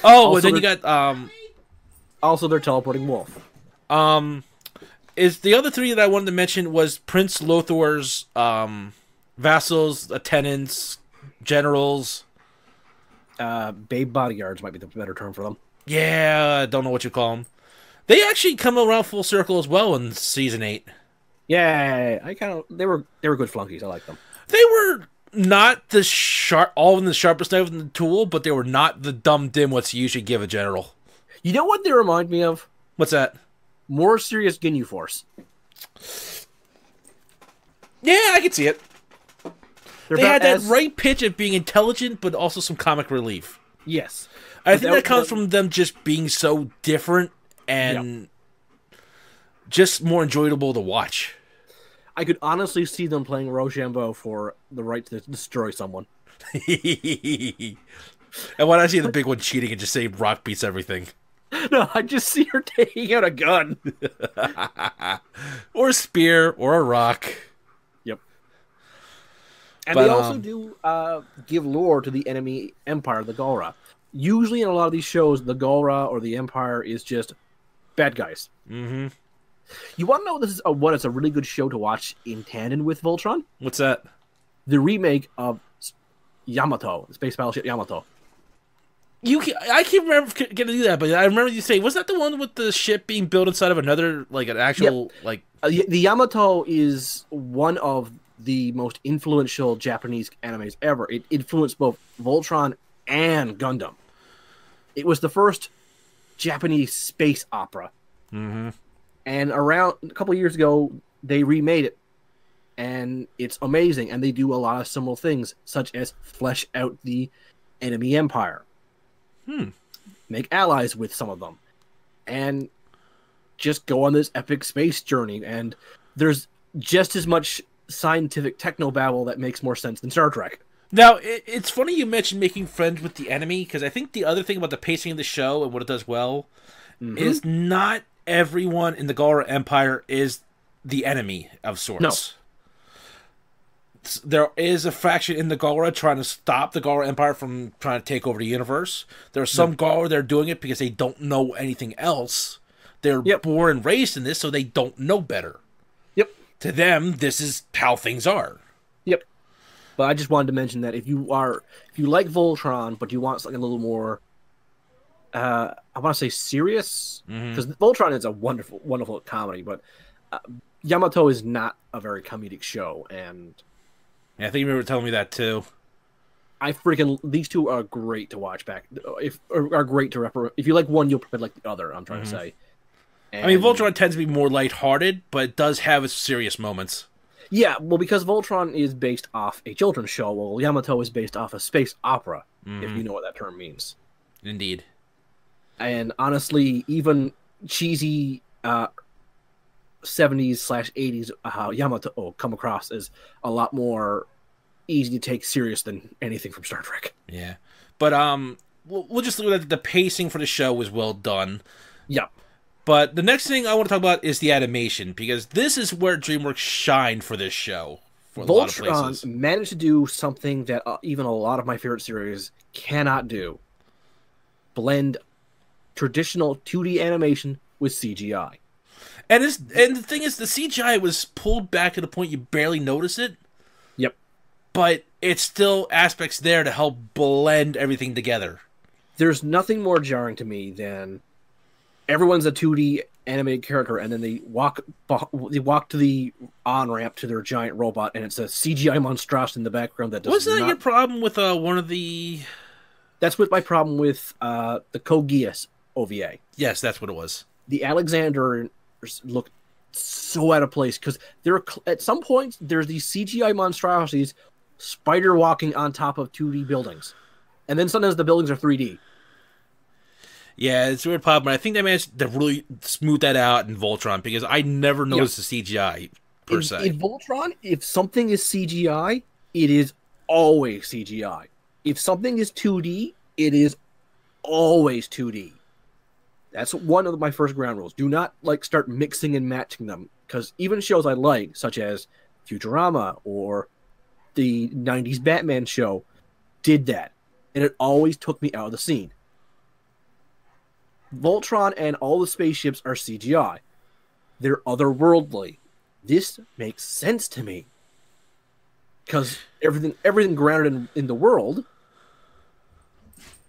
Oh, Also, and then you got Also, they're teleporting wolf. is the other three that I wanted to mention was Prince Lothor's vassals, attendants, generals. Babe bodyguards might be the better term for them. Yeah, I don't know what you call them. They actually come around full circle as well in season 8. Yeah, they were good flunkies. I like them. They were not the all in the sharpest knife in the tool, but they were not the dumb dimwits you usually give a general. You know what they remind me of? What's that? More serious Ginyu Force. Yeah, I can see it. They're They had about that right pitch of being intelligent, but also some comic relief. Yes. I think that comes from them just being so different and just more enjoyable to watch. I could honestly see them playing Rochambeau for the right to destroy someone. And when I see the big one cheating and just saying Rock beats everything. No, I just see her taking out a gun. Or a spear, or a rock. Yep. And But, they also do give lore to the enemy empire, the Galra. Usually in a lot of these shows, the Galra or the Empire is just bad guys. Mm-hmm. You want to know what is a really good show to watch in tandem with Voltron? What's that? The remake of Yamato, Space Battleship Yamato. I can't remember getting to do that, but I remember you saying, was that the one with the ship being built inside of another, like an actual, like... The Yamato is one of the most influential Japanese animes ever. It influenced both Voltron and Gundam. It was the first Japanese space opera. Mm-hmm. And around a couple of years ago, they remade it. and it's amazing. And they do a lot of similar things, such as flesh out the enemy empire, make allies with some of them, and just go on this epic space journey. And there's just as much scientific technobabble that makes more sense than Star Trek. Now, it's funny you mentioned making friends with the enemy, because I think the other thing about the pacing of the show and what it does well is not everyone in the Galra Empire is the enemy of sorts. No. There is a faction in the Galra trying to stop the Galra Empire from trying to take over the universe. There are some Galra that are doing it because they don't know anything else. They're born and raised in this, so they don't know better. Yep. To them, this is how things are. Yep. But I just wanted to mention that if you like Voltron, but you want something a little more, I want to say serious, because Voltron is a wonderful, wonderful comedy, but Yamato is not a very comedic show, and yeah, I think you were telling me that too. These two are great to watch back. Are great to if you like one, you'll probably like the other. I'm trying to say. And, I mean, Voltron tends to be more lighthearted, but it does have its serious moments. Yeah, well, because Voltron is based off a children's show, while Yamato is based off a space opera, if you know what that term means. Indeed. And honestly, even cheesy 70s/80s Yamato come across as a lot more easy to take serious than anything from Star Trek. Yeah. But we'll just leave it at the pacing for the show was well done. Yeah. But the next thing I want to talk about is the animation, because this is where DreamWorks shined for this show. For a lot of places. Voltron managed to do something that even a lot of my favorite series cannot do. Blend traditional 2D animation with CGI. And the thing is, the CGI was pulled back to the point you barely notice it. Yep. But it's still aspects there to help blend everything together. There's nothing more jarring to me than everyone's a 2D animated character, and then they walk to the on-ramp to their giant robot, and it's a CGI monstrosity in the background that does Wasn't that your problem with one of the... That's what my problem with the Code Geass OVA. Yes, that's what it was. The Alexander look so out of place, because at some points there's these CGI monstrosities spider walking on top of 2D buildings, and then sometimes the buildings are 3D. Yeah, it's a weird problem, but I think they managed to really smooth that out in Voltron, because I never noticed the CGI per se. In Voltron, if something is CGI, it is always CGI. If something is 2D, it is always 2D. That's one of my first ground rules. Do not start mixing and matching them, because even shows I like, such as Futurama or the 90s Batman show, did that, and it always took me out of the scene. Voltron and all the spaceships are CGI. They're otherworldly. This makes sense to me, because everything grounded in the world,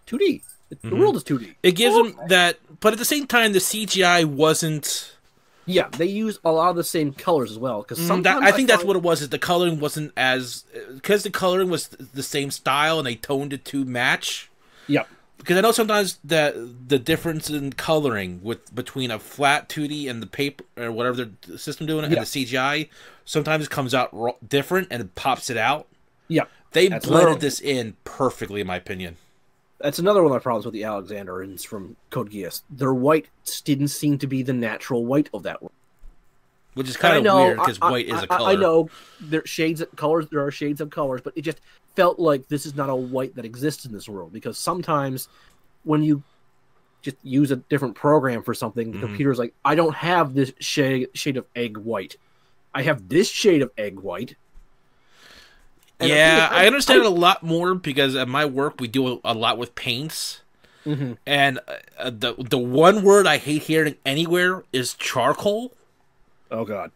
2D. The world is 2D. It gives them that, but at the same time, the CGI wasn't... Yeah, they use a lot of the same colors as well. Because I think that's what it was, is the coloring wasn't as... Because the coloring was the same style, and they toned it to match. Yep. Because I know sometimes that the difference in coloring between a flat 2D and the paper, or whatever the system doing it, and the CGI, sometimes it comes out different, and it pops it out. Yep. They blended this in perfectly, in my opinion. That's another one of my problems with the Alexandrians from Code Geass. Their white didn't seem to be the natural white of that one. Which is kind of weird, because white is a color. I know there are shades of colors, but it just felt like this is not a white that exists in this world. Because sometimes when you just use a different program for something, the computer's like, I don't have this shade of egg white. I have this shade of egg white. And yeah, I understand it a lot more, because at my work we do a lot with paints. And the one word I hate hearing anywhere is charcoal. Oh, God.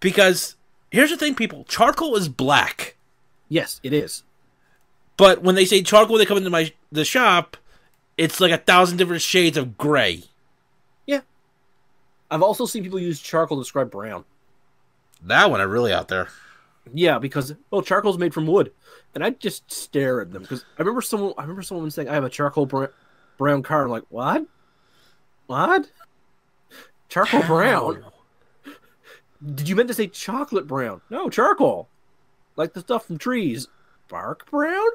Because here's the thing, people. Charcoal is black. Yes, it is. But when they say charcoal, they come into the shop, it's like 1,000 different shades of gray. Yeah. I've also seen people use charcoal to describe brown. That one are really out there. Yeah, because charcoal's made from wood, and I just stare at them, because I remember someone saying, "I have a charcoal brown car." I'm like, what? What? Charcoal brown? Did you meant to say chocolate brown? No, charcoal. Like the stuff from trees. Bark brown?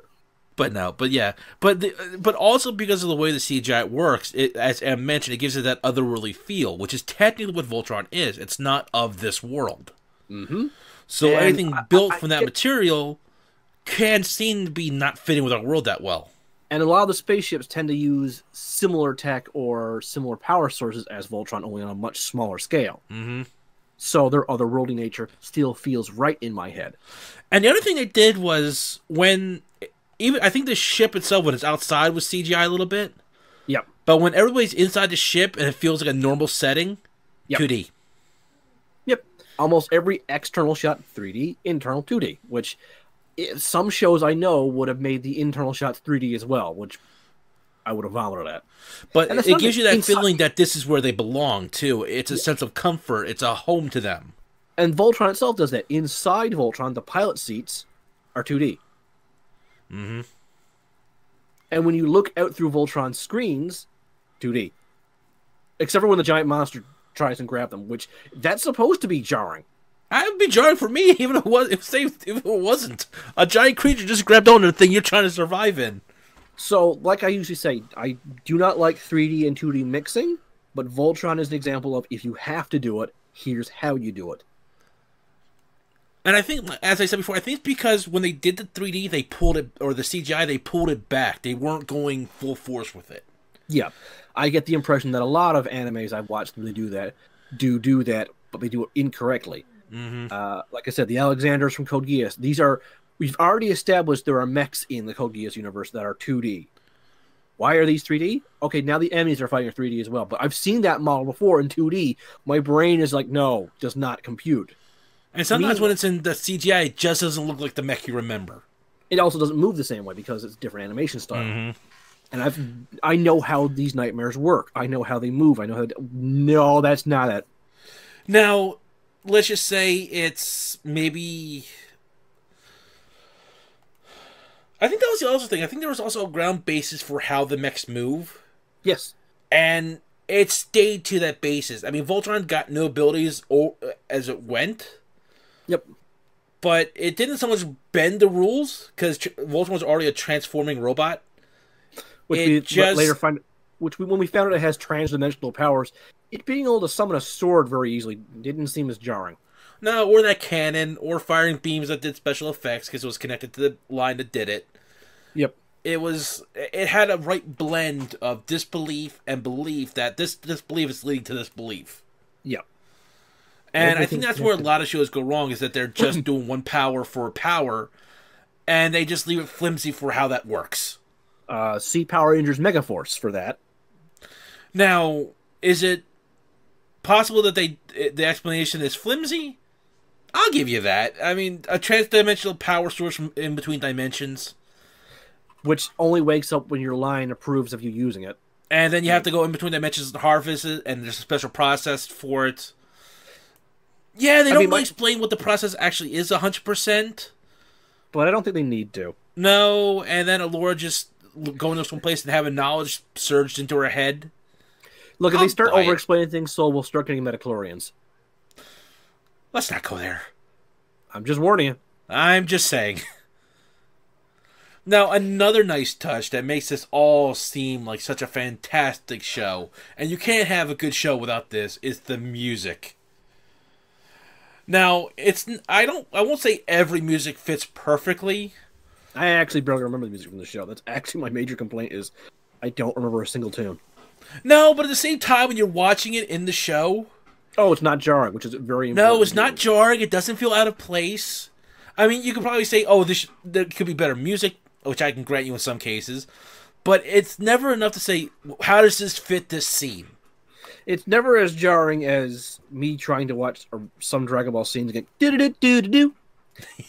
But no, but yeah, but also because of the way the CGI works, it, as I mentioned, it gives it that otherworldly feel, which is technically what Voltron is. It's not of this world. Mm-hmm. So And anything built from that get- material can seem to be not fitting with our world that well. And a lot of the spaceships tend to use similar tech or similar power sources as Voltron, only on a much smaller scale. Mm-hmm. So their otherworldly nature still feels right in my head. And the other thing they did was when even I think the ship itself when it's outside was CGI a little bit, Yep. but when everybody's inside the ship and it feels like a normal setting, Yep. 2D. Yep. Almost every external shot 3D, internal 2D, which some shows I know would have made the internal shots 3D as well, which I would have vomited at. But And it's it not gives you that inside- feeling that this is where they belong too. It's a sense of comfort. It's a home to them. And Voltron itself does that. Inside Voltron, the pilot seats are 2D. Mm-hmm. And when you look out through Voltron's screens, 2D. Except for when the giant monster tries and grab them, which that's supposed to be jarring. That would be jarring for me, even if it wasn't. A giant creature just grabbed onto the thing you're trying to survive in. So, like I usually say, I do not like 3D and 2D mixing, but Voltron is an example of if you have to do it, here's how you do it. And I think, as I said before, I think it's because when they did the 3D, they pulled it, or the CGI, they pulled it back. They weren't going full force with it. Yeah, I get the impression that a lot of animes I've watched them do that, but they do it incorrectly. Mm-hmm. Like I said, the Alexanders from Code Geass, we've already established there are mechs in the Code Geass universe that are 2D. Why are these 3D? Okay, now the enemies are fighting in 3D as well, but I've seen that model before in 2D. My brain is like, no, does not compute. And sometimes when it's in the CGI, it just doesn't look like the mech you remember. It also doesn't move the same way because it's different animation style. Mm-hmm. And I know how these nightmares work. I know how they move. I know how. No, that's not it. Now, let's just say it's maybe. I think that was the other thing. I think there was also a ground basis for how the mechs move, Yes. and it stayed to that basis. I mean, Voltron got new abilities as it went. Yep. But it didn't so much bend the rules because Voltron was already a transforming robot. Which It we just- later find. When we found out it has transdimensional powers, it being able to summon a sword very easily didn't seem as jarring. No, or that cannon, or firing beams that did special effects because it was connected to the line that did it. Yep. It had a right blend of disbelief and belief that this belief is leading to this belief. Yep. And I Everything think that's where a connected. lot of shows go wrong, is that they're just doing one power for power, and they just leave it flimsy for how that works. See Power Rangers Megaforce for that. Now, is it possible that the explanation is flimsy? I'll give you that. I mean, a transdimensional power source from in between dimensions, Which only wakes up when your line approves of you using it. and then you have to go in between dimensions to harvest it, and there's a special process for it. Yeah, they don't really explain what the process actually is 100%. But I don't think they need to. No, and then Alora just going to some place and having knowledge surged into her head. Look, if I'll they start buy it. over-explaining things, so we'll start getting metachlorians. Let's not go there. I'm just warning you. I'm just saying. Now, another nice touch that makes this all seem like such a fantastic show, and you can't have a good show without this, is the music. Now, I won't say every music fits perfectly. I actually barely remember the music from the show. That's actually my major complaint is I don't remember a single tune. No, but at the same time, when you're watching it in the show, Oh, it's not jarring, which is very important. no, it's not jarring. It doesn't feel out of place. I mean, you could probably say, oh, there could be better music, which I can grant you in some cases, but it's never enough to say, how does this fit this scene? It's never as jarring as me trying to watch some Dragon Ball scenes again. Do-do-do-do-do-do.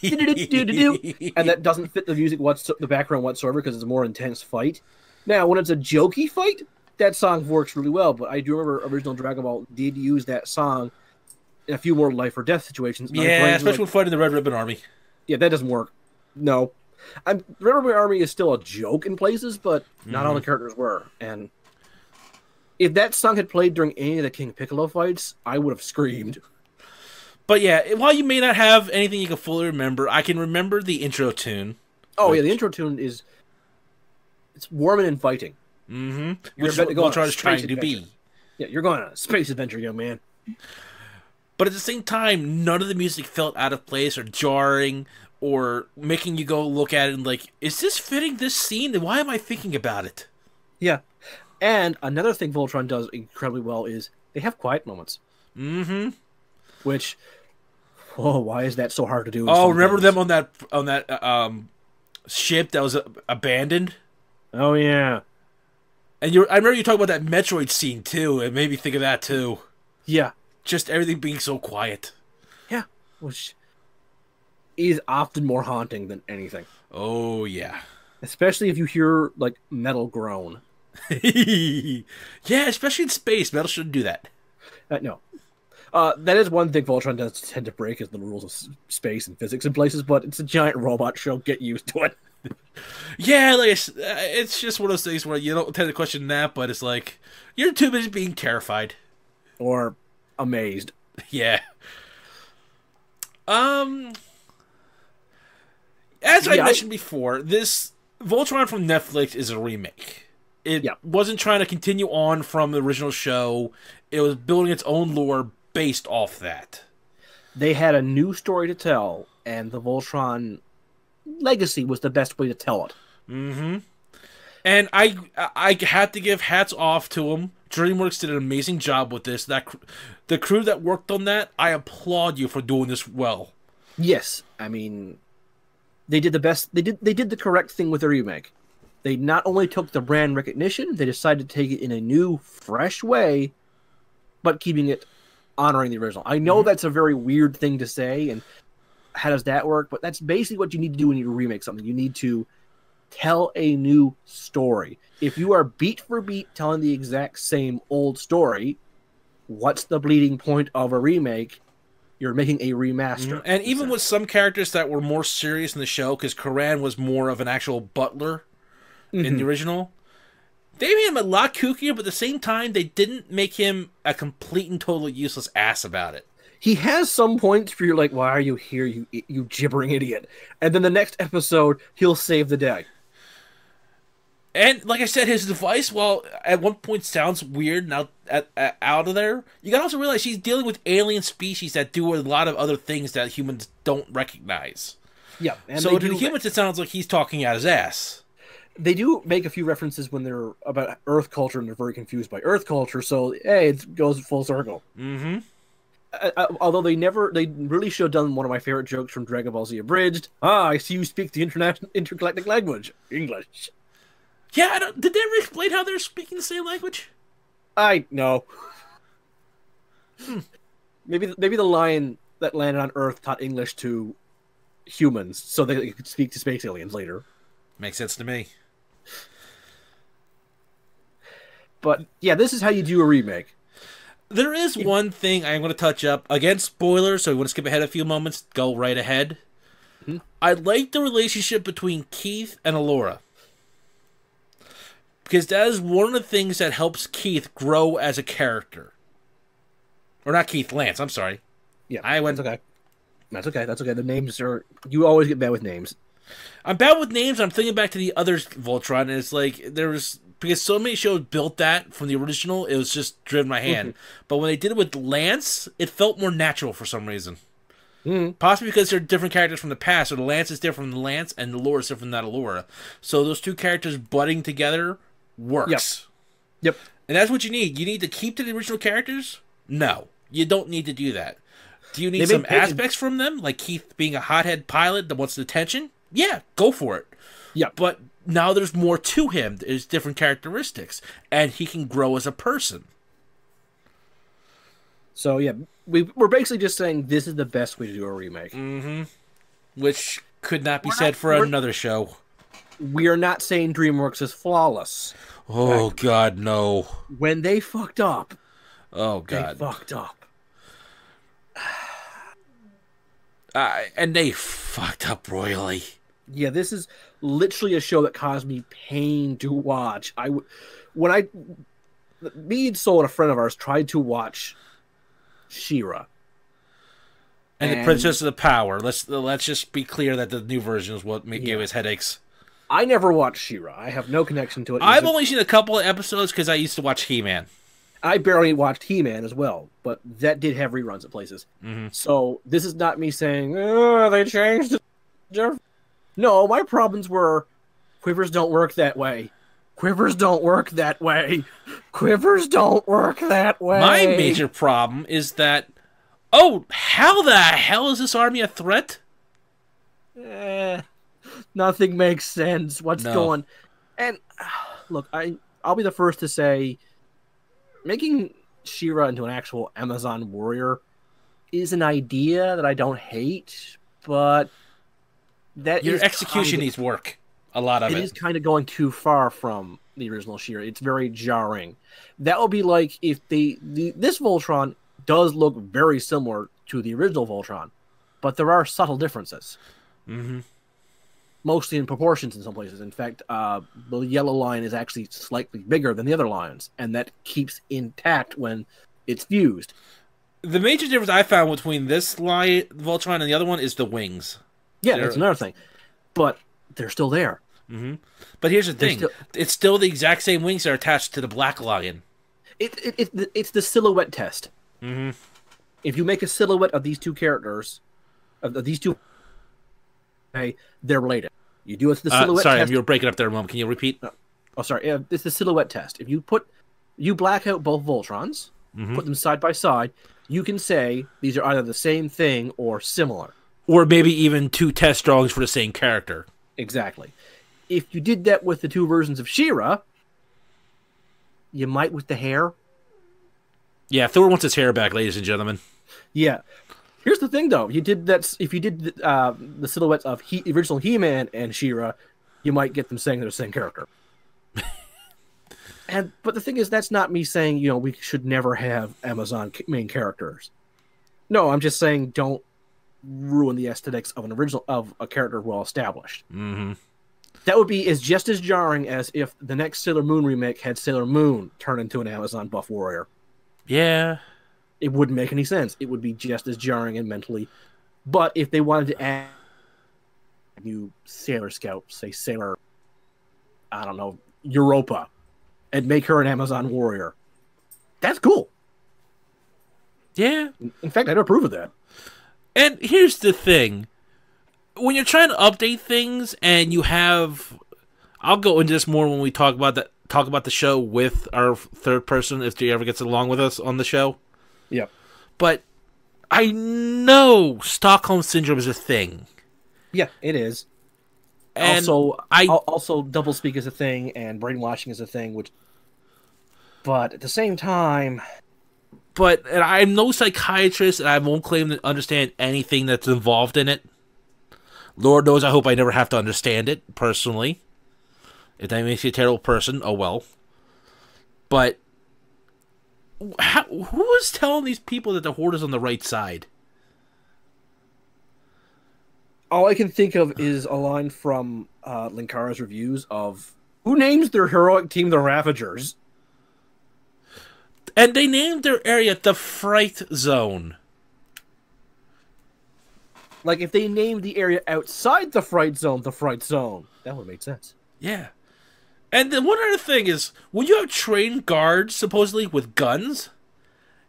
Do-do-do-do-do-do. And that doesn't fit the music, the background whatsoever, because it's a more intense fight. Now, when it's a jokey fight, that song works really well, but I do remember original Dragon Ball did use that song in a few more life or death situations. And Yeah, especially when fighting the Red Ribbon Army. yeah, that doesn't work. No. Red Ribbon Army is still a joke in places, but not all the characters were. And if that song had played during any of the King Piccolo fights, I would have screamed. But yeah, while you may not have anything you can fully remember, I can remember the intro tune. Oh yeah, the intro tune is it's warm and inviting. Mm-hmm. You're Which about to go on a Voltron is space trying to adventure. be. Yeah, you're going on a space adventure, young man. But at the same time, none of the music felt out of place or jarring or making you go look at it and like, is this fitting this scene? And why am I thinking about it? Yeah. And another thing Voltron does incredibly well is they have quiet moments. Mm-hmm. Which, oh, why is that so hard to do? Oh, remember them on that ship that was abandoned? Oh yeah. And I remember you talking about that Metroid scene too. It made me think of that too. Yeah. Just everything being so quiet. Yeah. Which is often more haunting than anything. Oh yeah. Especially if you hear like metal groan. Yeah, especially in space. Metal shouldn't do that. No. That is one thing Voltron does tend to break is the rules of space and physics in places, but it's a giant robot show. Get used to it. Yeah, like it's just one of those things where you don't tend to question that, but it's like you're too busy being terrified or amazed. Yeah. As I mentioned before, this Voltron from Netflix is a remake. It wasn't trying to continue on from the original show. It was building its own lore based off that. They had a new story to tell, and the Voltron legacy was the best way to tell it. Mm-hmm. And I had to give hats off to them. DreamWorks did an amazing job with this. The crew that worked on that, I applaud you for doing this well. Yes, I mean, they did the best. They did the correct thing with the remake. They not only took the brand recognition, they decided to take it in a new, fresh way, but keeping it honoring the original. I know that's a very weird thing to say, and how does that work? But that's basically what you need to do when you remake something. You need to tell a new story. If you are beat for beat telling the exact same old story, what's the bleeding point of a remake? You're making a remaster. And even with some characters that were more serious in the show, because Karan was more of an actual butler in the original, they made him a lot kookier, but at the same time, they didn't make him a complete and totally useless ass about it. He has some points where you're like, why are you here, you gibbering idiot? And then the next episode, he'll save the day. And like I said, his device, while at one point sounds weird now out of there, you gotta also realize he's dealing with alien species that do a lot of other things that humans don't recognize. Yeah. And so to the humans, it sounds like he's talking out his ass. They do make a few references when they're about Earth culture, and they're very confused by Earth culture, so, hey, it goes full circle. Mm-hmm. Although they really should have done one of my favorite jokes from Dragon Ball Z Abridged. I see you speak the intergalactic language, English. Yeah, did they ever explain how they're speaking the same language? I know. Maybe the lion that landed on Earth taught English to humans so they could speak to space aliens later. Makes sense to me. But yeah, this is how you do a remake. There is one thing I'm going to touch up. Again, spoilers, so we want to skip ahead a few moments. Go right ahead. Mm-hmm. I like the relationship between Keith and Alora. Because that is one of the things that helps Keith grow as a character. Or not Keith, Lance, I'm sorry. Yeah, that's okay. That's okay. The names are... You always get bad with names. I'm bad with names. I'm thinking back to the other Voltron, and it's like, there was... Because so many shows built that from the original, it was just driven my hand. But when they did it with Lance, it felt more natural for some reason. Possibly because they're different characters from the past, so the Lance is different from the Lance, and the Alora is different from that Alora. So those two characters budding together works. Yep. And that's what you need. You need to keep to the original characters? No. You don't need to do that. Do you need some aspects from them? Like Keith being a hothead pilot that wants the attention? Yeah, go for it. Yeah. But now there's more to him. There's different characteristics. And he can grow as a person. So, yeah, we're basically just saying this is the best way to do a remake. Mm-hmm. Which could not be said for another show. We are not saying DreamWorks is flawless. Oh, God, no. When they fucked up. Oh, God. They fucked up. And they fucked up royally. Yeah, this is literally a show that caused me pain to watch. Me and Soul and a friend of ours tried to watch She-Ra. And the Princess of the Power. Let's just be clear that the new version is what gave us headaches. I never watched She-Ra. I have no connection to it. I've only seen a couple of episodes because I used to watch He-Man. I barely watched He-Man as well, but that did have reruns at places. Mm-hmm. So this is not me saying, oh, they changed it. No, my problems were quivers don't work that way. Quivers don't work that way. Quivers don't work that way. My major problem is that, oh, how the hell is this army a threat? Nothing makes sense. What's going? And look, I'll be the first to say, making She-Ra into an actual Amazon warrior is an idea that I don't hate, but your execution needs work. A lot of it. It is kind of going too far from the original She-Ra. It's very jarring. That would be like if this Voltron does look very similar to the original Voltron, but there are subtle differences. Mm-hmm. Mostly in proportions in some places. In fact, the yellow line is actually slightly bigger than the other lines, and that keeps intact when it's fused. The major difference I found between this Voltron and the other one is the wings. Yeah, that's another thing. But they're still there. Mm-hmm. But here's the thing. It's still the exact same wings that are attached to the Black Lion. It's the silhouette test. Mm-hmm. If you make a silhouette of these two characters, of these two, they're related. You do it the silhouette test. You were breaking up there a moment. Can you repeat? Oh, sorry. It's the silhouette test. If you black out both Voltrons, put them side by side, you can say these are either the same thing or similar. Or maybe even two test drawings for the same character. Exactly. If you did that with the two versions of She-Ra, you might with the hair. Yeah, Thor wants his hair back, ladies and gentlemen. Yeah. Here's the thing, though. If you did the silhouettes of the original He-Man and She-Ra, you might get them saying they're the same character. But the thing is, that's not me saying, we should never have Amazon main characters. No, I'm just saying don't ruin the aesthetics of a character well established. Mm-hmm. That would be just as jarring as if the next Sailor Moon remake had Sailor Moon turn into an Amazon buff warrior. Yeah. It wouldn't make any sense. It would be just as jarring and mentally. But if they wanted to add a new Sailor Scout, say Sailor, I don't know, Europa, and make her an Amazon warrior, that's cool. Yeah. In fact, I'd approve of that. And here's the thing. When you're trying to update things and you have... I'll go into this more when we talk about the show with our third person, if he ever gets along with us on the show. Yeah. But I know Stockholm Syndrome is a thing. Yeah, it is. And also doublespeak is a thing, and brainwashing is a thing, but at the same time... And I'm no psychiatrist, and I won't claim to understand anything that's involved in it. Lord knows I hope I never have to understand it, personally. If that makes you a terrible person, oh well. But who is telling these people that the Horde is on the right side? All I can think of is a line from Linkara's reviews of, who names their heroic team the Ravagers? And they named their area the Fright Zone. Like, if they named the area outside the Fright Zone, that would make sense. Yeah. And then one other thing is, when you have trained guards, supposedly, with guns,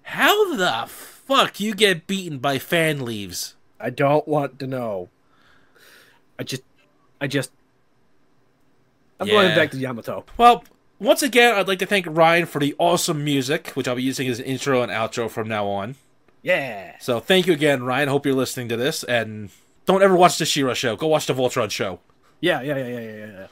how the fuck you get beaten by fan leaves? I don't want to know. I'm going back to Yamato. Well, once again, I'd like to thank Ryan for the awesome music, which I'll be using as an intro and outro from now on. Yeah. So thank you again, Ryan. Hope you're listening to this, and don't ever watch the She-Ra show. Go watch the Voltron show. Yeah.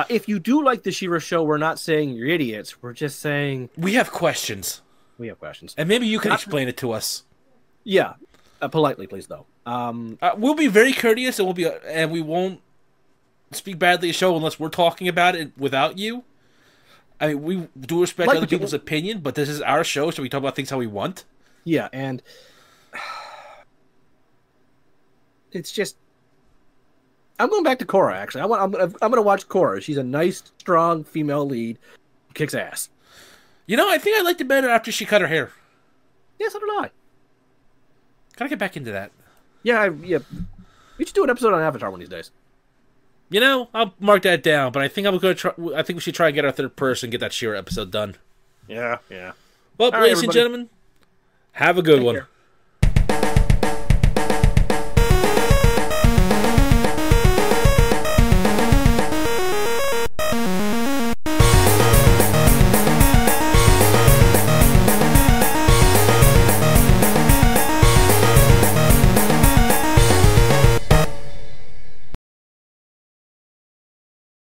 If you do like the She-Ra show, we're not saying you're idiots. We're just saying we have questions. And maybe you can explain it to us. Yeah, politely, please, though. We'll be very courteous, and we won't speak badly of the show unless we're talking about it without you. I mean, we do respect other people's opinion, but this is our show, so we talk about things how we want. Yeah, and it's just... I'm going back to Korra, actually. I'm going to watch Korra. She's a nice, strong female lead who kicks ass. I think I liked it better after she cut her hair. Yeah, so did I. Gotta get back into that. Yeah, yeah. We should do an episode on Avatar one of these days. You know, I'll mark that down. But I think I'm gonna try. I think we should try and get our third person and get that She-Ra episode done. Yeah, yeah. Well, All right, ladies and everybody. gentlemen, have a good Take one. care.